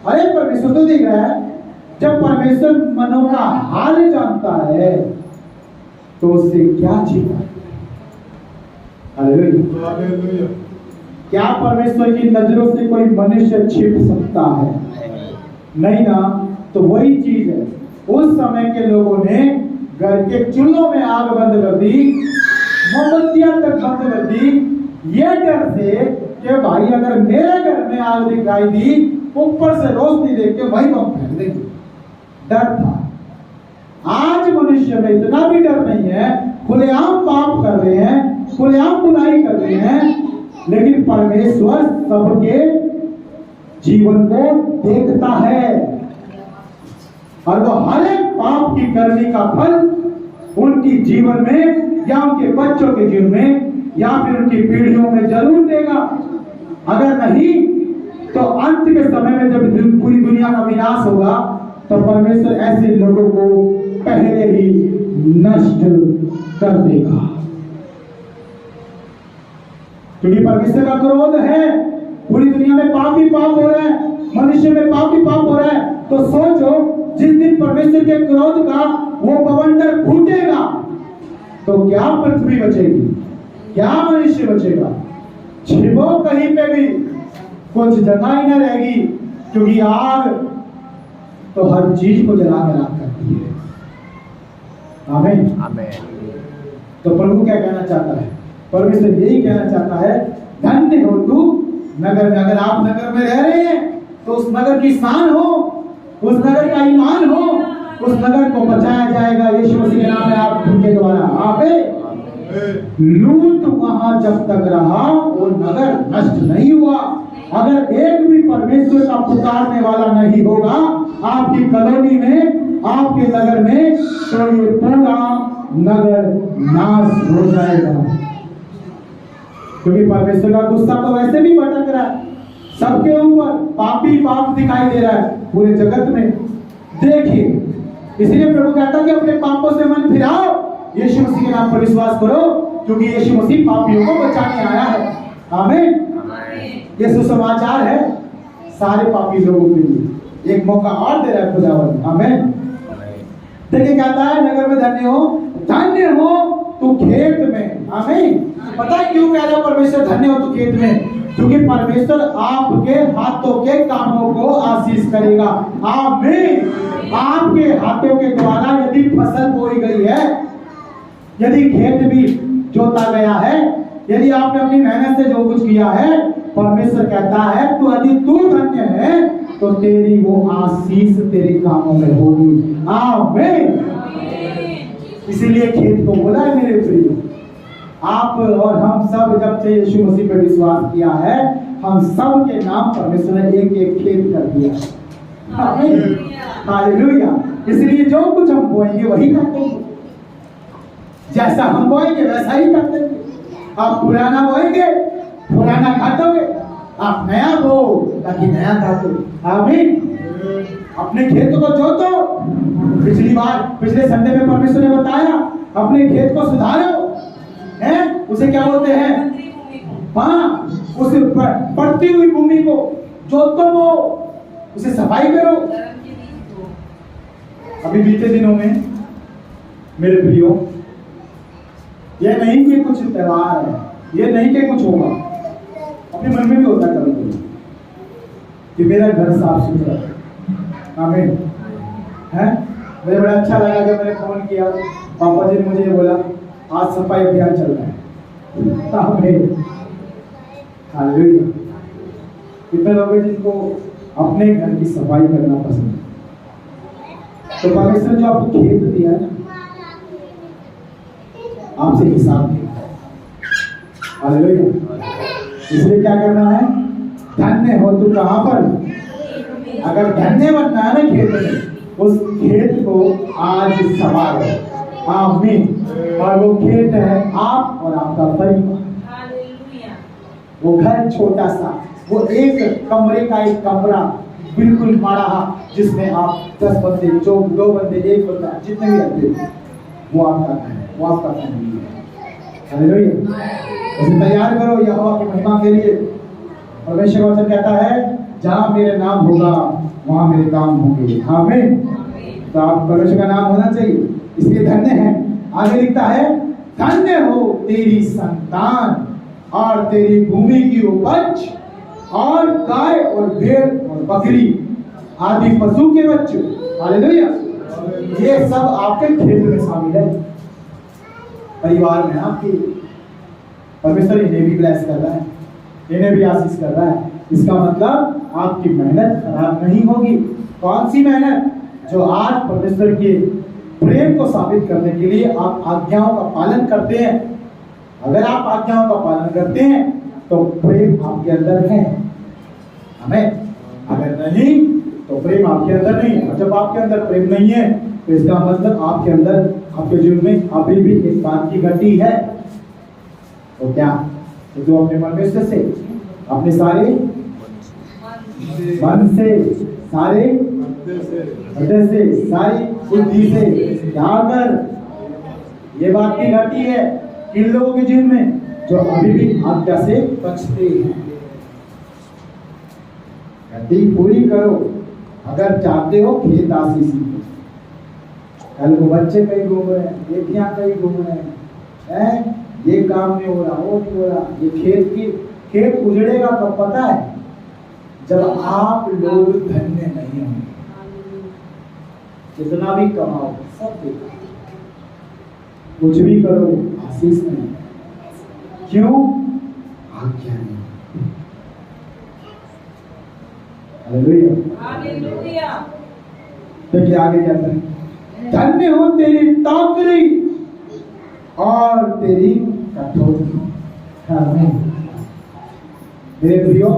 अरे परमेश्वर तो देख रहा है। जब परमेश्वर मनों का हाल जानता है तो उससे क्या छिपा? हालेलुया। क्या परमेश्वर की नजरों से कोई मनुष्य छिप सकता है? नहीं ना। तो वही चीज है, उस समय के लोगों ने घर के चूल्हों में आग बंद कर दी, मोमबत्तियां तक बंद कर दी, ये डर से कि भाई अगर मेरे घर में आग दिखाई दी, ऊपर से रोशनी देख के वही बम फेंक देंगे। डर था। आज मनुष्य में इतना भी डर नहीं है, खुलेआम पाप कर रहे हैं, खुलेआम बुराई कर रहे हैं, लेकिन परमेश्वर सबके जीवन को देखता है और वो हर एक पाप की करने का फल उनकी जीवन में या उनके बच्चों के जीवन में या फिर उनकी पीढ़ियों में जरूर देगा। अगर नहीं तो अंत के समय में जब पूरी दुनिया का विनाश होगा तो परमेश्वर ऐसे लोगों को पहले ही नष्ट कर देगा, क्योंकि परमेश्वर का क्रोध है। पूरी दुनिया में पाप ही पाप हो रहा है, मनुष्य में पाप ही पाप हो रहा है। तो सोचो, जिस दिन परमेश्वर के क्रोध का वो बवंडर फूटेगा तो क्या पृथ्वी बचेगी, क्या मनुष्य बचेगा? छिपो कहीं पे भी, कुछ जगह ही न रहेगी, क्योंकि आग तो हर चीज को जला के राख करती है। आमीन आमीन। तो प्रभु क्या कहना चाहता है? परमेश्वर यही कहना चाहता है, धन्य हो तू नगर में। अगर आप नगर में रह रहे हैं तो उस नगर की शान हो, उस नगर का ईमान हो, उस नगर को बचाया जाएगा यीशु मसीह के नाम में आपके द्वारा। आमीन। लूत वहां जब तक रहा वो नगर नष्ट नहीं हुआ। अगर एक भी परमेश्वर का पुकारने वाला नहीं होगा आपकी कॉलोनी में, आपके नगर में, तो ये पूरा नगर नाश हो जाएगा, क्योंकि परमेश्वर का गुस्सा तो वैसे भी भटक रहा है सबके ऊपर। पापी पाप दिखाई दे रहा है पूरे जगत में। देखिए, इसलिए प्रभु कहता है कि अपने पापों से मन फिराओ, यीशु मसीह के नाम पर विश्वास करो, क्योंकि यीशु मसीह पापियों को बचाने आया है। आमीन। ये सुसमाचार है सारे पापी लोगों के लिए, एक मौका और दे रहा है खुदावंद। आमीन। देखिए कहता है, नगर में धन्य हो तू खेत में। आमीन। पता है क्यों कह रहा है परमेश्वर धन्य हो तू खेत में? क्योंकि परमेश्वर आपके हाथों के कामों को आशीष करेगा। आमीन। आपके हाथों के द्वारा यदि फसल बोई गई है, यदि खेत भी जोता गया है, यदि आपने अपनी मेहनत से जो कुछ किया है, परमेश्वर कहता है तो यदि तू धन्य है तो तेरी वो आशीष तेरे कामों में होगी। आमीन। इसीलिए खेत को बोला है मेरे प्रियो, आप और हम सब जब से यीशु मसीह पर विश्वास किया है, हम सब के नाम परमेश्वर ने एक एक खेत कर दिया। आमीन। हालेलुया। इसलिए जो कुछ हम बोएंगे वही काटेंगे, जैसा हम बोएंगे वैसा ही काटेंगे। आप पुराना बोएंगे पुराना काटोगे, आप नया बो ताकि नया काटो। आमीन। अपने खेत को जोतो। पिछले संडे में परमेश्वर ने बताया, अपने खेत को सुधारो, हैं? उसे क्या बोलते हैं? हाँ, उसे पड़ती हुई भूमि को जोतो, वो उसे सफाई करो। अभी बीते दिनों में मेरे प्रियो, ये नहीं कि कुछ त्योहार है, ये नहीं कि कुछ होगा, अपने मन में भी होता है कभी कभी कि मेरा घर साफ सुथरा। आमीन। है, मुझे बड़ा अच्छा लगा जब मैंने फोन किया, पापा जी ने मुझे ये बोला आज सफाई अभियान चल रहा है। आमीन। हालेलुया। कितने लोग हैं जिनको अपने घर की सफाई करना पसंद है? तो परमेश्वर जो आपको खेत दिया है, आपसे हिसाब देगा। हालेलुया। इसलिए क्या करना है? धन्य हो तू कहां पर? अगर धन्य बनना है ना खेत में, उस खेत को आज संभालो। आमीन। और वो खेत है आप और आपका परिवार। वो घर छोटा सा, वो एक कमरे का एक कमरा बिल्कुल बड़ा, जिसमें आप 10 बंदे, 2 बंदे, 1 बंदा, जितने भी रहते हैं, वो आपका घर है, वो आपका फैमिली है। हालेलुया। उसे तैयार करो यहोवा की महिमा के लिए। परमेश्वर वचन कहता है, जहां मेरे नाम होगा वहां मेरे काम होंगे। आमीन। तो आप परमेश्वर का नाम होना चाहिए, इसलिए धन्य है। आगे लिखता है, धन्य हो तेरी संतान और तेरी भूमि की उपज और गाय और भेड़ और बकरी आदि पशु के बच्चे। हालेलुया। ये सब आपके खेत में शामिल है, परिवार में आपकी। परमेश्वर इन्हें भी ब्लेस कर रहा है, इन्हें भी आशीष कर रहा है। इसका मतलब आपकी मेहनत खराब नहीं होगी। कौन सी मेहनत? जो आज परमेश्वर के प्रेम को साबित करने के लिए आप आज्ञाओं का पालन करते हैं। अगर आप आज्ञाओं का पालन करते हैं तो प्रेम आपके अंदर है। हमें अगर नहीं तो प्रेम आपके अंदर नहीं है। और जब आपके अंदर प्रेम नहीं है तो इसका मतलब आपके अंदर, आपके जीवन में अभी भी एक बात की घटी है। तो क्या? तो तू अपने परमेश्वर से, अपने सारे मन से, सारे हृदय से, सारी बुद्धि से क्या कर। ये बात की घटी है किन लोगों के जीवन में जो अभी भी आज्ञा से बचते हैं। घटी पूरी करो अगर चाहते हो खेत आशीष। कल को बच्चे कहीं घूम रहे हैं, बेटियां कहीं घूम रहे हैं, ये काम नहीं हो रहा, वो नहीं हो रहा, ये खेत उजड़ेगा कब पता है? जब आप लोग धन्य नहीं होंगे। कितना भी कमाओ सब देखो, कुछ भी करो आशीष नहीं। क्यों? आज्ञा नहीं। हालेलुया। देखिए आगे क्या है, धन्य हो तेरी टोकरी और तेरी कटोरी। मेरे प्रियो,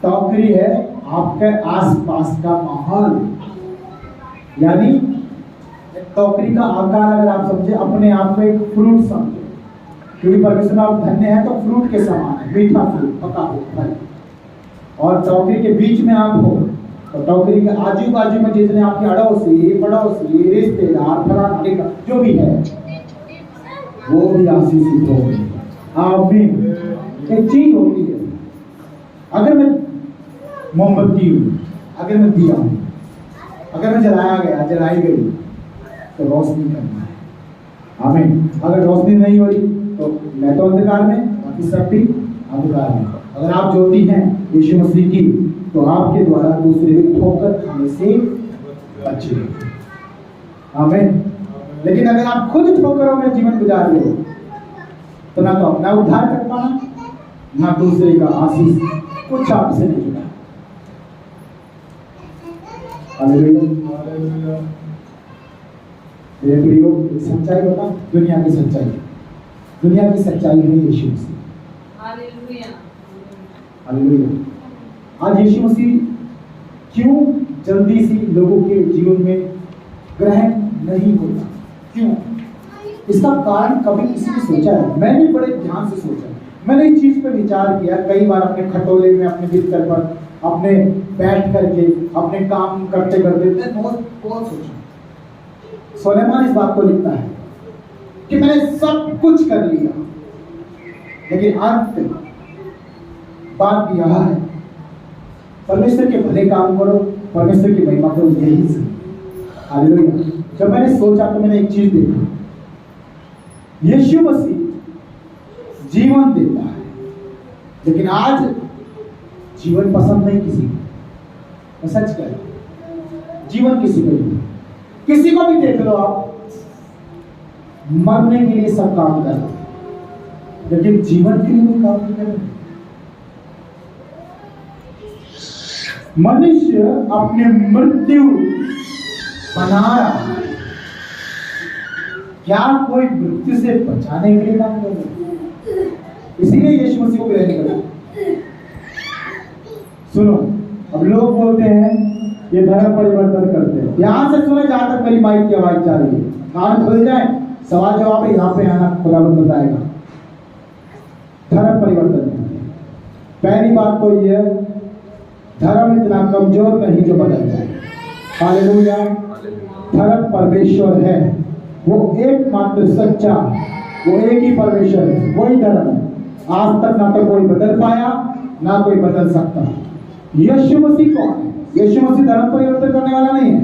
टोकरी है आपके आसपास का माहौल, यानी टोकरी का आकार अगर आप समझे, अपने आप को एक फ्रूट समझे, क्योंकि परमेश्वर आप धन्य है तो फ्रूट के समान है, मीठा फ्रूट, पका हुआ फल। और टोकरी के बीच में आप हो तो टोकरी के आजू बाजू में जितने आपके अड़ोसी पड़ोसी रिश्तेदार फलाना जो भी है वो भी आशीषित होंगे। आमीन। एक चीज होती है, अगर मैं मोमबत्ती हूँ, अगर मैं दिया हूँ, अगर मैं जलाई गई तो रोशनी करना है। आमीन। अगर रोशनी नहीं हो रही तो मैं तो अंधकार में, बाकी सब भी अंधकार में। अगर आप ज्योति हैं यीशु मसीह की, तो आपके द्वारा दूसरे को ठोकर खाने से बचे। आमीन। लेकिन अगर आप खुद ठोकरों में जीवन गुजार रहे हो तो ना तो अपना उद्धार कर पाना, ना दूसरे का आशीष, कुछ आपसे नहीं जुड़ा। हालेलुया। मेरे प्रियो, एक सच्चाई बता, दुनिया की सच्चाई है यीशु मसीह। हालेलुया। आज यीशु मसीह क्यों जल्दी से लोगों के जीवन में ग्रहण नहीं होता? क्यों? इसका कारण कभी किसी ने सोचा है? मैंने बड़े ध्यान से सोचा, मैंने इस चीज पर विचार किया कई बार, अपने खटोले में, अपने बिस्तर पर, अपने बैठ करके, अपने काम करते करते बहुत सोचा। सुलेमान इस बात को लिखता है कि मैंने सब कुछ कर लिया, लेकिन अंत बात यह है, परमेश्वर के भले काम करो, परमेश्वर की महिमा करो, यही सही। हालेलुया। जब मैंने सोचा तो मैंने एक चीज देखा, यीशु मसीह जीवन देता है, लेकिन आज जीवन पसंद नहीं किसी को। मैं सच कह रहा हूं, जीवन किसी को नहीं। किसी को भी देख लो आप, मरने के लिए सब काम कर रहे, लेकिन जीवन के लिए कोई काम नहीं कर रहे। मनुष्य अपने मृत्यु बना रहा है, क्या कोई मृत्यु से बचाने के लिए काम कर रहा है? इसीलिए यीशु मसीह को ग्रहण करो। सुनो, अब लोग बोलते हैं ये धर्म परिवर्तन करते हैं। ध्यान से सुने, जहां तक मेरी माइक की आवाज जा रही है, कान खुल जाए, सवाल जवाब है यहाँ पे आना, खुदावंद बताएगा। धर्म परिवर्तन, पहली बात तो ये, धर्म इतना कमजोर नहीं जो बदल जाए। हालेलुया। धर्म परमेश्वर है, वो एकमात्र सच्चा, वो एक ही परमेश्वर है, वही धर्म है। आज तक ना तो कोई बदल पाया, ना कोई बदल सकता। यीशु मसीह कौन है? यीशु मसीह धर्म परिवर्तन करने वाला नहीं है।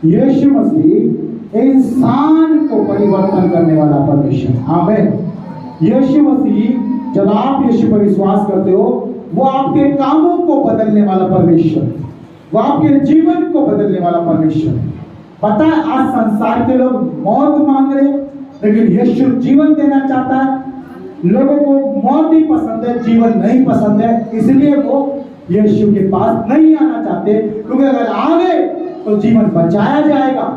यीशु मसीह इंसान को परिवर्तन करने वाला परमेश्वर। आमीन। यीशु मसीह, जब आप यीशु पर विश्वास करते हो, वो आपके कामों को बदलने वाला परमेश्वर, वो आपके जीवन को बदलने वाला परमेश्वर। पता है, आज संसार के लोग मौत मांग रहे, लेकिन यीशु जीवन देना चाहता है। लोगों को मौत ही पसंद है, जीवन नहीं पसंद है, इसलिए वो यीशु के पास नहीं आना चाहते, क्योंकि अगर आ गए तो जीवन बचाया जाएगा।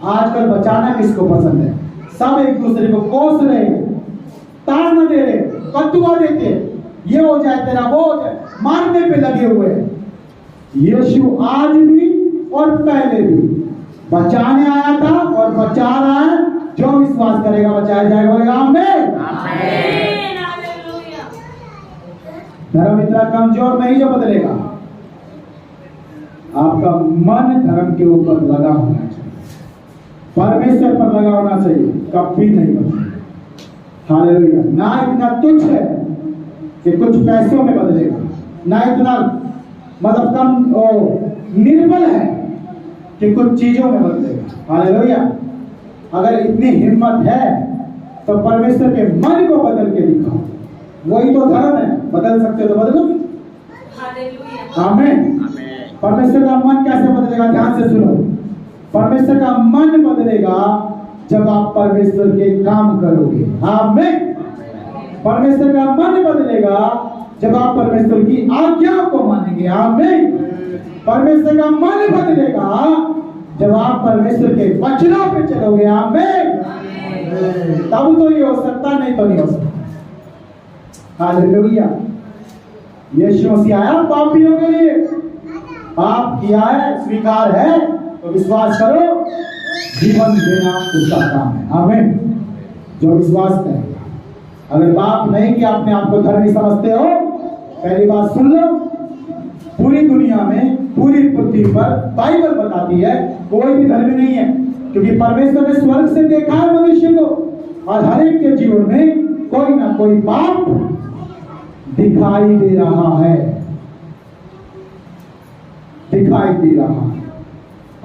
आजकल बचाना किसको पसंद है? सब एक दूसरे को कोस रहे, ताड़ना दे रहे, कटुआ देते, ये हो जाए तेरा, वो हो जाए, मारने पे लगे हुए हैं। यीशु आज भी और पहले भी बचाने आया था और बचा रहा है। जो विश्वास करेगा बचाया जाएगा। बोलेगा आमीन। इतना कमजोर नहीं जो बदलेगा, आपका मन धर्म के ऊपर लगा होना चाहिए, परमेश्वर पर लगा होना चाहिए, कभी नहीं बदलेगा। हालेलुया। ना इतना तुच्छ है कि कुछ पैसों में बदलेगा, ना इतना मतलब कम निर्बल है कि कुछ चीजों में बदलेगा। हालेलुया। अगर इतनी हिम्मत है तो परमेश्वर के मन को बदल के दिखाओ, वही तो धर्म है। बदल सकते हो तो बदलो। आमीन। परमेश्वर का मन कैसे बदलेगा? ध्यान से सुनो। परमेश्वर का मन बदलेगा जब आप परमेश्वर के काम करोगे। आमीन। परमेश्वर का मन बदलेगा जब आप परमेश्वर की आज्ञा को मानेंगे। आमीन। परमेश्वर का मन बदलेगा जब आप परमेश्वर के वचनों पे चलोगे। आमीन। तब तो ये हो सकता, नहीं तो नहीं हो सकता। हालेलुया। यीशु मसीह आया पापियों के लिए, पाप किया है, स्वीकार है तो विश्वास करो, जीवन देना उसका काम है। आमीन। जो विश्वास करेगा। अगर पाप नहीं किया, अपने आप को धर्मी समझते हो, पहली बात सुन लो, पूरी दुनिया में, पूरी पृथ्वी पर बाइबल बताती है कोई भी धर्मी नहीं है, क्योंकि परमेश्वर ने स्वर्ग से देखा है मनुष्य को और हर एक के जीवन में कोई ना कोई पाप दिखाई दे रहा है, दिखाई दे रहा है।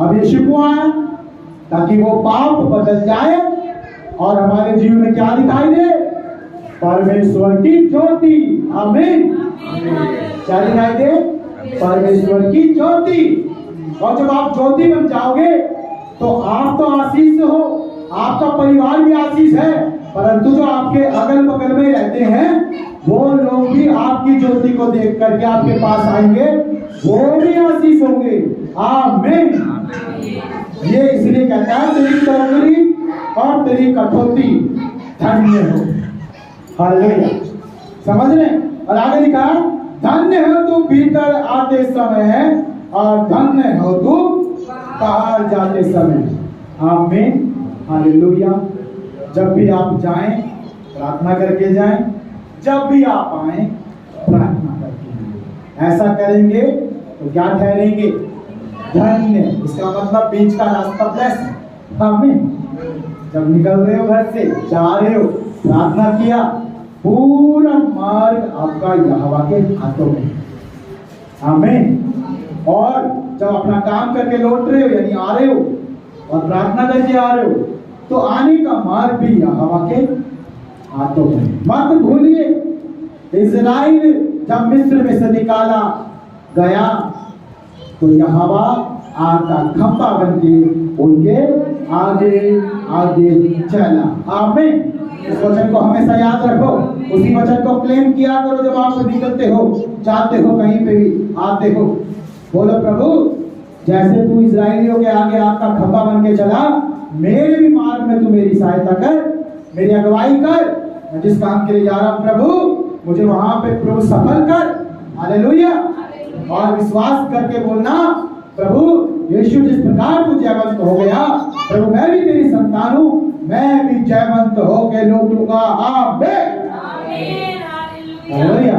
अब यीशु को आया ताकि वो पाप बदल जाए और हमारे जीवन में क्या दिखाई दे? परमेश्वर की ज्योति। आमीन। क्या दिखाई दे? परमेश्वर की ज्योति। और जब आप ज्योति बन जाओगे तो आप तो आशीष हो, आपका परिवार भी आशीष है, परंतु जो आपके अगल बगल में रहते हैं वो लोग भी आपकी ज्योति को देख करके आपके पास आएंगे, वो भी आशीष होंगे। आमीन। ये इसलिए कहता है तेरी टोकरी और तेरी कठौती धन्य हो। हालेलुया। समझ रहे? और आगे लिखा, धन्य हो तू भीतर आते समय और धन्य हो तू बाहर जाते समय। आमीन। हालेलुया। जब भी आप जाएं प्रार्थना करके जाएं, जब भी आप आए प्रार्थना करके। ऐसा करेंगे तो क्या ठहरेंगे? धन्य। इसका मतलब बीच का रास्ता ब्लेस्ड। आमीन। जब निकल रहे हो घर से, जा रहे हो, प्रार्थना किया, पूरा मार्ग आपका यहोवा के हाथों में। आमीन। और जब अपना काम करके लौट रहे हो, यानी आ रहे हो और प्रार्थना करके आ रहे हो, तो आने का मार्ग भी यहोवा के हाथों में। मत भूलिए, इज़राइल जब मिस्र में से निकाला गया तो यहोवा आग का खंभा बन के उनके आगे आगे चला। आमीन। इस वचन को हमेशा याद रखो, उसी वचन को क्लेम किया करो जब आप निकलते हो, जाते हो, कहीं पे भी आते हो। बोलो, प्रभु जैसे तू इज़राइलियों के आगे आग का खंभा बन के चला, मेरे भी मार्ग में तू मेरी सहायता कर, मेरी अगुवाई कर। मैं जिस काम के लिए जा रहा हूं प्रभु, मुझे वहां पे प्रभु सफल कर। हालेलुया। और विश्वास करके बोलना, प्रभु यीशु जिस प्रकार तू जयवंत हो गया, प्रभु मैं भी तेरी संतान हूं, मैं भी जयवंत हो के लौटूंगा। आमीन। हालेलुया।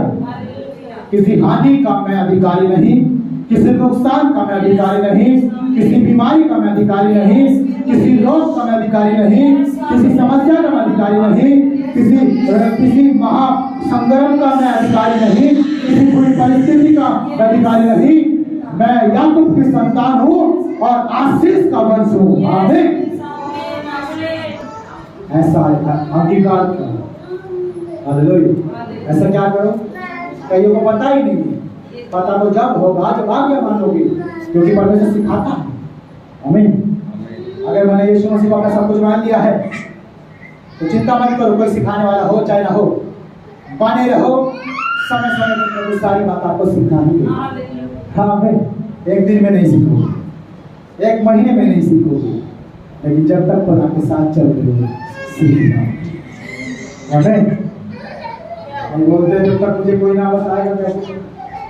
किसी हानि का मैं अधिकारी नहीं, किसी नुकसान का मैं अधिकारी नहीं, किसी बीमारी का मैं अधिकारी नहीं, किसी रोग का मैं अधिकारी नहीं, किसी समस्या का मैं अधिकारी नहीं, किसी महासंग्राम का मैं अधिकारी नहीं, किसी बुरी परिस्थिति का मैं अधिकारी नहीं। मैं याकूब की संतान हूँ और आशीष का वंश हूँ। आमीन। ऐसा अंगीकार करो। हालेलुया। ऐसा क्या करो? कईयों को पता ही नहीं है, पता तो जब होगा जब आज्ञा मानोगे, क्योंकि परमेश्वर सिखाता है। आमीन। अगर मैंने यीशु मसीह को अपना सब कुछ मान लिया है तो चिंता मत करो, कोई सिखाने वाला हो चाहे ना हो, बने रहो, समय समय पर प्रभु सारी बात आपको सिखानी है। हाँ, एक दिन में नहीं सीखोगे, एक महीने में नहीं सीखोगे, लेकिन जब तक खुदा के साथ चल रहे हो सीखना। आमीन। हम बोलते हैं जब तक मुझे कोई ना बताएगा कैसे?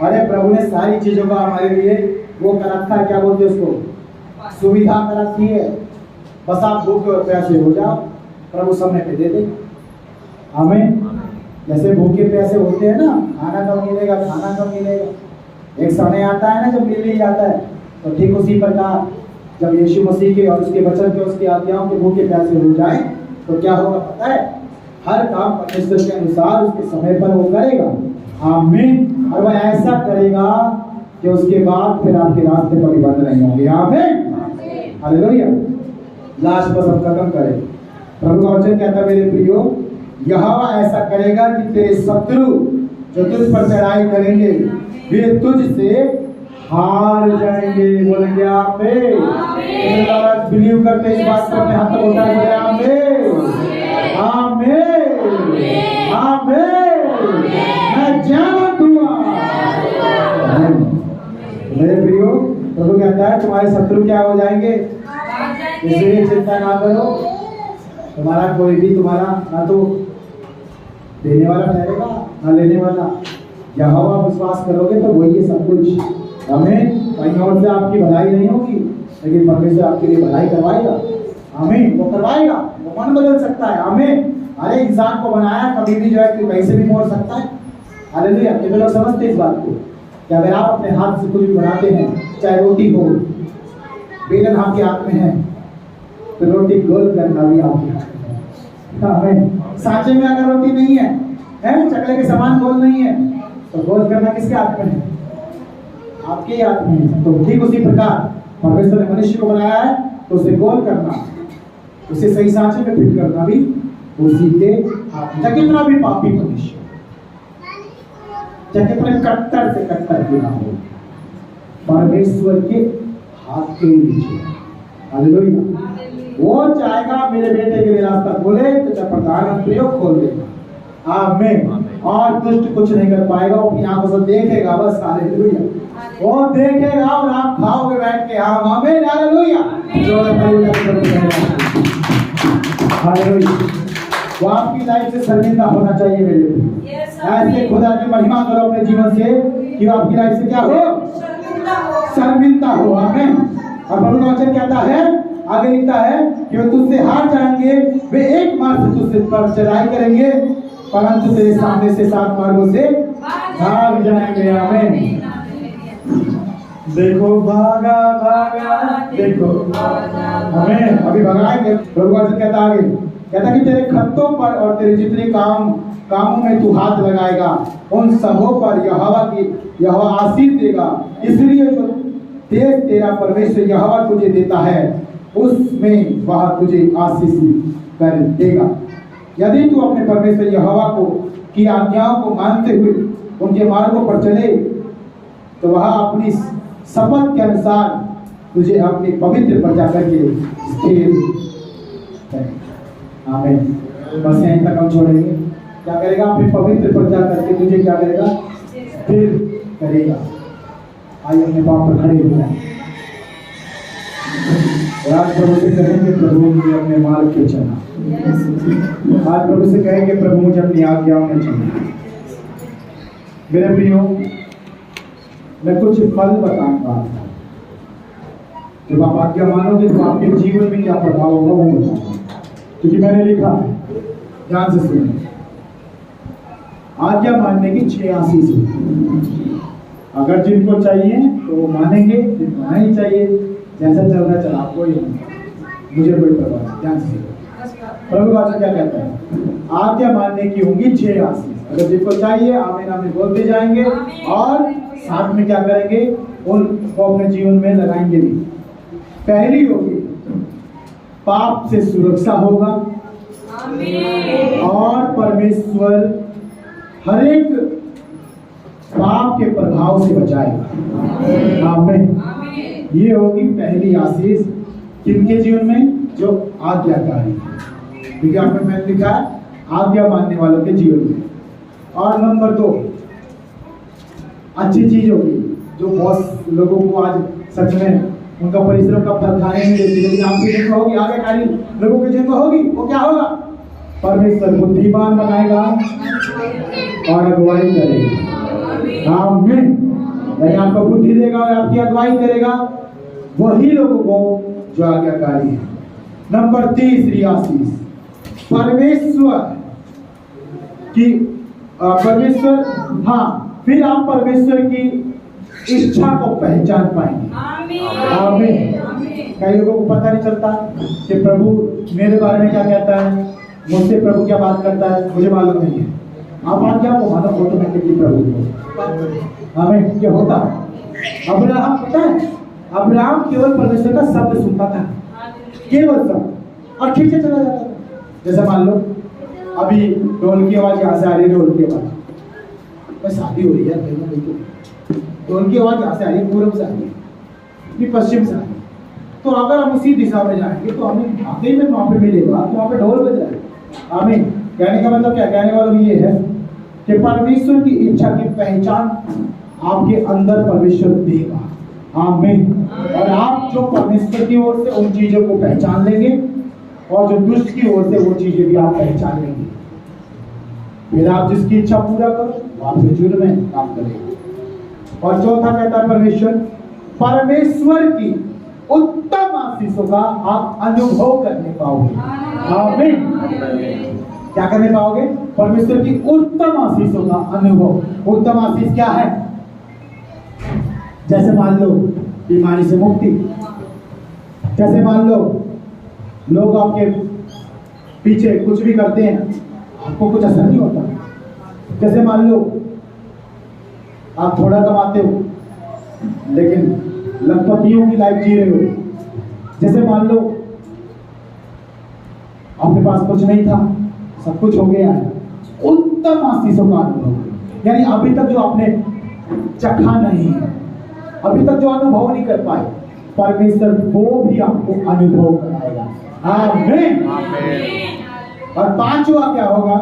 अरे प्रभु ने सारी चीजों का हमारे लिए वो कर रखा है, क्या बोलते हैं उसको, सुविधा कर रखी है। बस आप भूखे और प्यासे हो जाओ, प्रभु समय पे दे देगा। आमीन। जैसे भूखे प्यासे होते हैं ना, खाना कब मिलेगा, खाना कब मिलेगा, एक समय आता है ना जब मिल नहीं जाता है। तो ठीक उसी प्रकार जब यीशु मसीह के और उसके वचन के, उसकी आज्ञाओं के भूखे प्यासे हो जाए तो क्या होगा पता है? हर काम परमेश्वर के अनुसार उसके समय पर वो करेगा। आमीन। और वह ऐसा करेगा कि उसके बाद फिर आपके रास्ते पर भी बंद नहीं होंगे। आमीन, हालेलुया। लास्ट पर सब खत्म करें। प्रभु का वचन कहता है मेरे प्रियो, यहोवा ऐसा करेगा कि तेरे शत्रु जो तुझ पर चढ़ाई करेंगे वे तुझसे हार जाएंगे। बोलेंगे आमीन। बिलीव करते इस बात पर अपने हाथ में उठा बोले आमीन, आमीन, आमीन। मैं जानत हुआ। मेरे प्रियो, प्रभु कहता है तुम्हारे शत्रु क्या हो जाएंगे, इसलिए चिंता ना करो। तुम्हारा कोई भी तुम्हारा ना तो देने वाला ठहरेगा ना लेने वाला। यहोवा विश्वास करोगे तो वही है सब कुछ। आमीन। कहीं और से आपकी भलाई नहीं होगी, लेकिन परमेश्वर आपके लिए भलाई करवाएगा। आमीन, वो करवाएगा। वो मन बदल सकता है। आमीन। अरे इंसान को बनाया कभी भी जो है कि कहीं से भी मोड़ सकता है। हालेलुया। कितने लोग समझते हैं इस बात को कि अगर आप अपने हाथ से कुछ भी बनाते हैं, चाहे रोटी हो, बेलन आपके हाथ में है तो रोटी गोल करना भी आपके हाथ में है। आमीन। सांचे में अगर रोटी नहीं है, चकले के समान गोल नहीं है, तो गोल करना किसके हाथ में है? आपके ही हाथ में है। तो ठीक उसी प्रकार परमेश्वर ने मनुष्य को बनाया है तो उसे गोल करना, उसे सही सांचे में फिट करना भी उसी के हाथ में। कितना भी पापी मनुष्य, चाहे कितने कट्टर से कट्टर क्यों ना हो, परमेश्वर के हाथ के नीचे। हालेलुया। वो चाहेगा मेरे बेटे के लिए रास्ता खोले तो चाहे प्रधानमंत्री को खोल देगा। आमीन। और दुष्ट कुछ नहीं कर पाएगा, वो अपनी आंखों से देखेगा बस। हालेलुया। वो देखेगा और आप खाओगे बैठ के। आमीन, हालेलुया। हालेलुया। वो आपकी लाइफ से शर्मिंदा होना चाहिए मेरे लिए। ऐसे खुदा की महिमा करो अपने जीवन से कि आपकी लाइफ से क्या हो, शर्मिंदा हो। आमीन। और प्रभु का वचन कहता है, आगे लिखता है कि वे तुझसे हार जाएंगे, वे एक मार्ग से तुझसे पर चढ़ाई करेंगे परंतु तेरे सामने से 7 मार्गों से भाग जाएंगे। आमीन। देखो भागा भागा, देखो हमें अभी भगाएंगे। प्रभु वचन कहता आगे, कहता कि तेरे खत्तों पर और तेरे जितने कामों में तू हाथ लगाएगा उन सबों पर यहोवा आशीष देगा। इसलिए जो देश तेरा परमेश्वर यहोवा तुझे देता है उसमें वह तुझे आशीष कर देगा। यदि तू अपने परमेश्वर यहोवा की आज्ञाओं को मानते हुए उनके मार्गों पर चले तो वह अपनी शपथ के अनुसार तुझे अपनी पवित्र प्रजा करके स्थिर करेगा। आमीन। बस यहीं तक हम छोड़ेंगे। क्या करेगा? अपनी पवित्र प्रजा करके तुझे क्या करेगा? स्थिर करेगा। आइए अपने पांव पर खड़े हो जाए और आज प्रभु से कहेंगे, प्रभु मुझे अपने मार्ग पे चलना। आज प्रभु से कहेंगे, प्रभु मुझे अपनी आज्ञाओं में चलना। मेरे प्रियो, मैं कुछ फल बताऊंगा। जब आप आज्ञा मानोगे तो आपके जीवन में क्या प्रभाव होगा वो बताऊंगा, क्योंकि मैंने लिखा है। ध्यान से सुनिए। आज्ञा मानने की 6 आशीष होती। अगर जिनको चाहिए तो वो मानेंगे, जिनको नहीं चाहिए जैसा चल रहा है चला, आपको ही मुझे कोई परवाह नहीं। ध्यान से प्रभु वचन क्या कहता है? आज्ञा मानने की होंगी 6 आशीष। अगर जिनको चाहिए आमीन आमीन बोलते जाएंगे और साथ में क्या करेंगे? उनको अपने जीवन में लगाएंगे भी। पहली होगी पाप से सुरक्षा होगा और परमेश्वर हर एक पाप के प्रभाव से बचाएगा। आमीन। ये होगी पहली आशीष किनके जीवन में? जो आज्ञाकारी है। क्योंकि आपने मैंने लिखा आज्ञा मानने वालों के जीवन में। और नंबर 2 अच्छी चीज होगी जो बहुत लोगों को आज सच में उनका परिश्रम का फल खाने नहीं देती, लेकिन आपकी जिम्मा होगी, आज्ञाकारी लोगों की जिम्मा होगी। वो क्या होगा? परमेश्वर बुद्धिमान बनाएगा और अगुवाई करेगा। आमीन। वही आपको बुद्धि देगा और आपकी अगुवाई करेगा वही लोगों को जो आज्ञाकारी है। नंबर 3 आशीष परमेश्वर की परमेश्वर, हाँ, फिर आप परमेश्वर की इच्छा को पहचान पाएंगे। आमीन। कई लोगों को पता नहीं चलता कि प्रभु मेरे बारे में क्या कहता है, मुझसे प्रभु क्या बात करता है, मुझे मालूम नहीं है। आप आज्ञा को मानो ऑटोमेटिकली प्रभु को। आमीन। क्या होता है, अब्राहम पता है, अब्राहम केवल परमेश्वर का शब्द सुनता था, केवल शब्द, और खींचे चला जाता था। जैसे मान लो अभी ढोल की आवाज यहाँ से आ रही है, ढोल की आवाज, बस शादी हो रही है कहीं ना कहीं, तो ढोल की आवाज यहाँ से आ रही है, पूर्व से आ रही है, ये पश्चिम से आ रही है। तो अगर हम उसी दिशा में जाएंगे तो हमें वाकई में वहां पे मिलेगा कि वहां पे ढोल बज रहा है। आमीन। कहने का मतलब क्या, कहने का मतलब ये है कि परमेश्वर की इच्छा की पहचान आपके अंदर परमेश्वर देगा। आमीन। और आप जो परमेश्वर की ओर से उन चीजों को पहचान लेंगे और जो दुष्ट की ओर से वो चीजें भी आप पहचान लेंगे। फिर आप जिसकी इच्छा पूरा करो वो आपके जुर्म में काम करेगा। और चौथा कहता है परमेश्वर की उत्तम आशीषों का आप अनुभव करने पाओगे। आमीन। क्या करने पाओगे? परमेश्वर की उत्तम आशीषों का अनुभव। उत्तम आशीष क्या है? जैसे मान लो बीमारी से मुक्ति, जैसे मान लो लोग आपके पीछे कुछ भी करते हैं आपको कुछ असर नहीं होता, जैसे मान लो आप थोड़ा कमाते हो लेकिन लखपतियों की लाइफ जी रहे हो, जैसे मान लो आपके पास कुछ नहीं था सब कुछ हो गया है, उत्तम आशीषों का अनुभव। यानी अभी तक जो आपने चखा नहीं है, अभी तक जो अनुभव नहीं कर पाए, परमेश्वर वो भी आपको अनुभव कराएगा। आमीन। और पांचवा क्या होगा?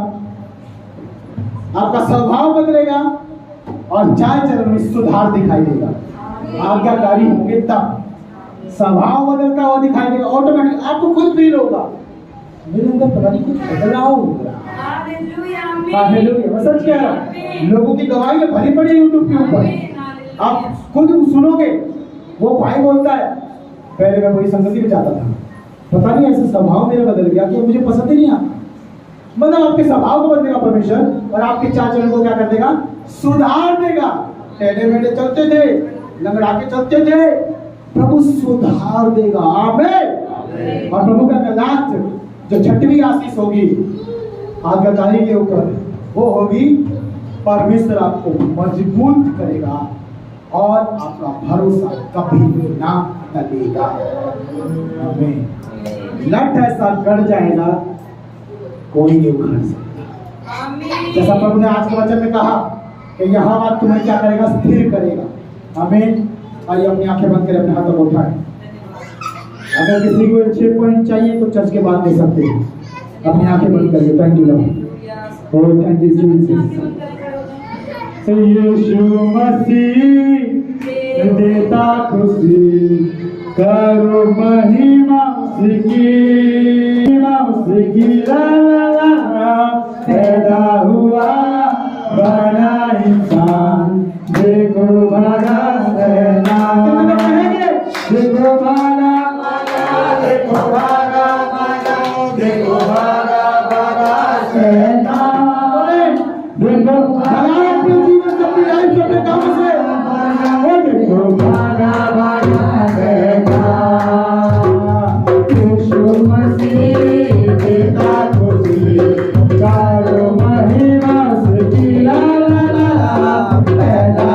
आपका स्वभाव बदलेगा और चाल चलन में सुधार दिखाई देगा। आज्ञाकारी होंगे तब स्वभाव बदलता हुआ दिखाई देगा। ऑटोमेटिक आपको खुद फील होगा मेरे अंदर पता नहीं कुछ बदलाव हो रहा है। हालेलुया। मैं सच कह रहा हूं, लोगों की गवाही भरी पड़ी यूट्यूब के ऊपर, आप खुद सुनोगे। वो भाई बोलता है पहले मैं बड़ी संगति में जाता था, पता नहीं ऐसे स्वभाव मेरा बदल गया कि मुझे पसंद ही नहीं आता। मतलब आपके स्वभाव को बदलेगा परमेश्वर और आपके चाल चलन को क्या कर देगा? सुधार देगा। टेढ़े मेढ़े चलते थे, लंगड़ा के चलते थे, प्रभु सुधार देगा। आमीन। और प्रभु का लास्ट जो छठवीं आशीष होगी आज्ञाकारी के ऊपर, वो होगी परमेश्वर आपको मजबूत करेगा और आपका भरोसा कभी भी ना टलेगा। आमीन। लठ ऐसा गड़ जाएगा कोई नहीं उखाड़ सकता। जैसा प्रभु ने आज के वचन में कहा कि यह बात तुम्हें क्या करेगा? स्थिर करेगा। आमीन। आइए अपनी आंखें बंद करें, अपने हाथों को उठाएं। अगर किसी को 6 पॉइंट चाहिए तो चर्च के बाद दे सकते हैं। अपनी आंखें बंद करिए। Thank you Lord. Oh thank you Jesus. यीशु मसीह देता खुशी, करो महिमा उसकी ला ला ला। पैदा हुआ बड़ा इंसान, देखो बड़ा सेना, देखो बड़ा, देखो बड़ा, देखो बड़ा सेना, देखो अपने जीवन से, अपनी लाइफ से, अपने काम से, देखो बड़ा सेना। यीशु मसीह देता खुशी, करो महिमा उसकी ला ला ला। पैदा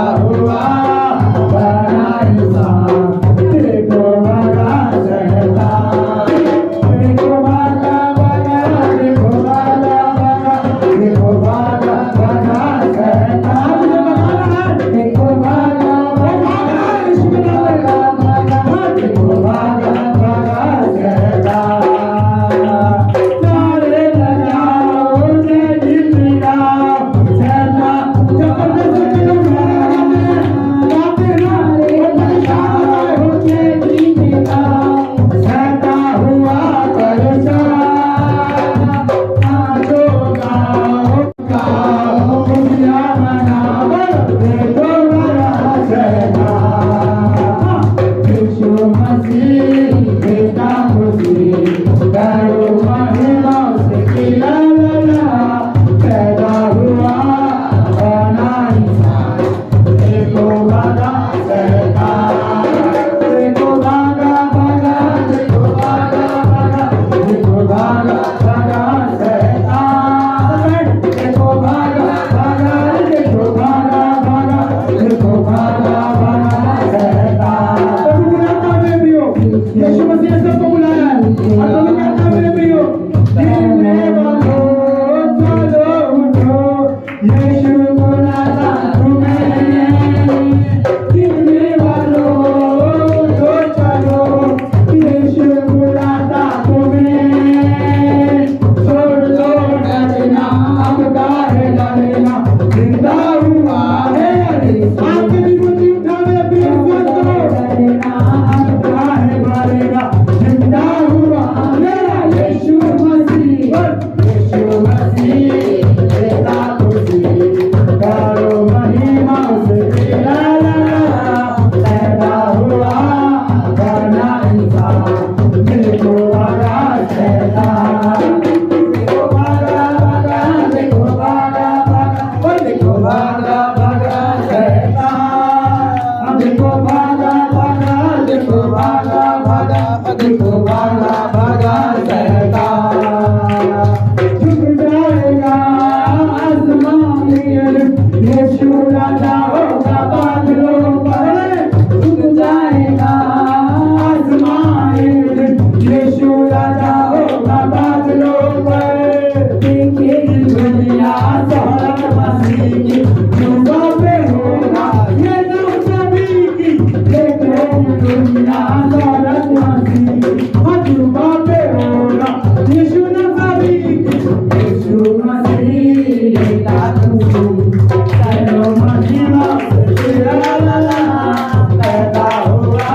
शोहरत मसीह की जुबा पे होगा ये नाम सभी की देख रही दुनिया शोहरत मसीह की जुबा पे होगा यीशु नबी की यीशु मसीह का तुझको चलो मदीना से ला ला ला पैदा हुआ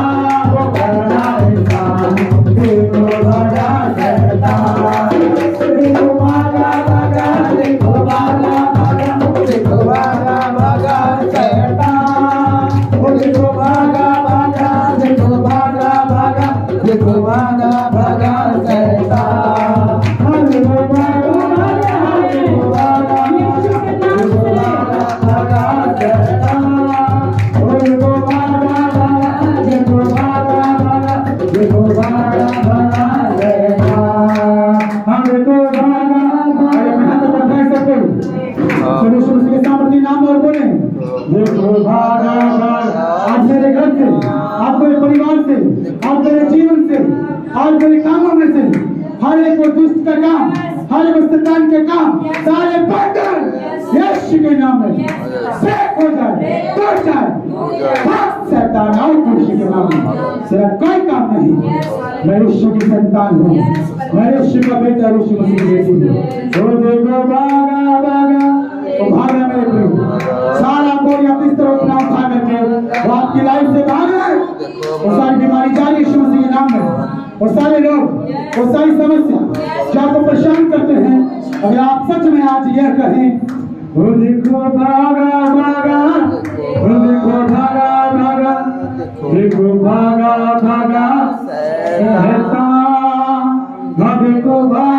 वो बड़ा इंसान देखो बड़ा शैतान देखो भागा भागा देखो भागा भागा देखो भागा भागा शैतान देखो भागा भागा देखो भागा भागा देखो भागा भागा शैतान देखो भागा भागा देखो भागा देखो भागा भागा शैतान देखो भागा भागा देखो भागा भागा देखो भागा भागा शैतान हमको भागा अरे मैं हाथ पर बैठ सकते हो चलो शुरू से सामर्थ्य नाम और बोले देखो भागा भागा आज मेरे घर से आज मेरे परिवार से आज मेरे जीवन से आज मेरे कामों में से हर एक को दुष्ट का काम हर एक शैतान के काम सारे बंधन यीशु के नाम में ब्रेक हो जाए टूट जाए भाग शैतान आउट यीशु के नाम में तेरा कोई काम नहीं मैं यीशु की संतान हूँ मैं यीशु का बेटा यीशु मसीह की बेटी हूँ ओ देखो भागा भागा तो भागा मेरे प्रभु सारा कोई अपनी तरफ अपना उठा करके वो आपकी लाइफ से भागे वो सारी बीमारी जा रही यीशु मसीह के नाम में वो सारे लोग वो सारी समस्या जो आपको परेशान करते हैं अगर आप सच में आज यह कहें वो देखो भागा भागा वो देखो भागा भागा देखो भागा भागा शैतान देखो भागा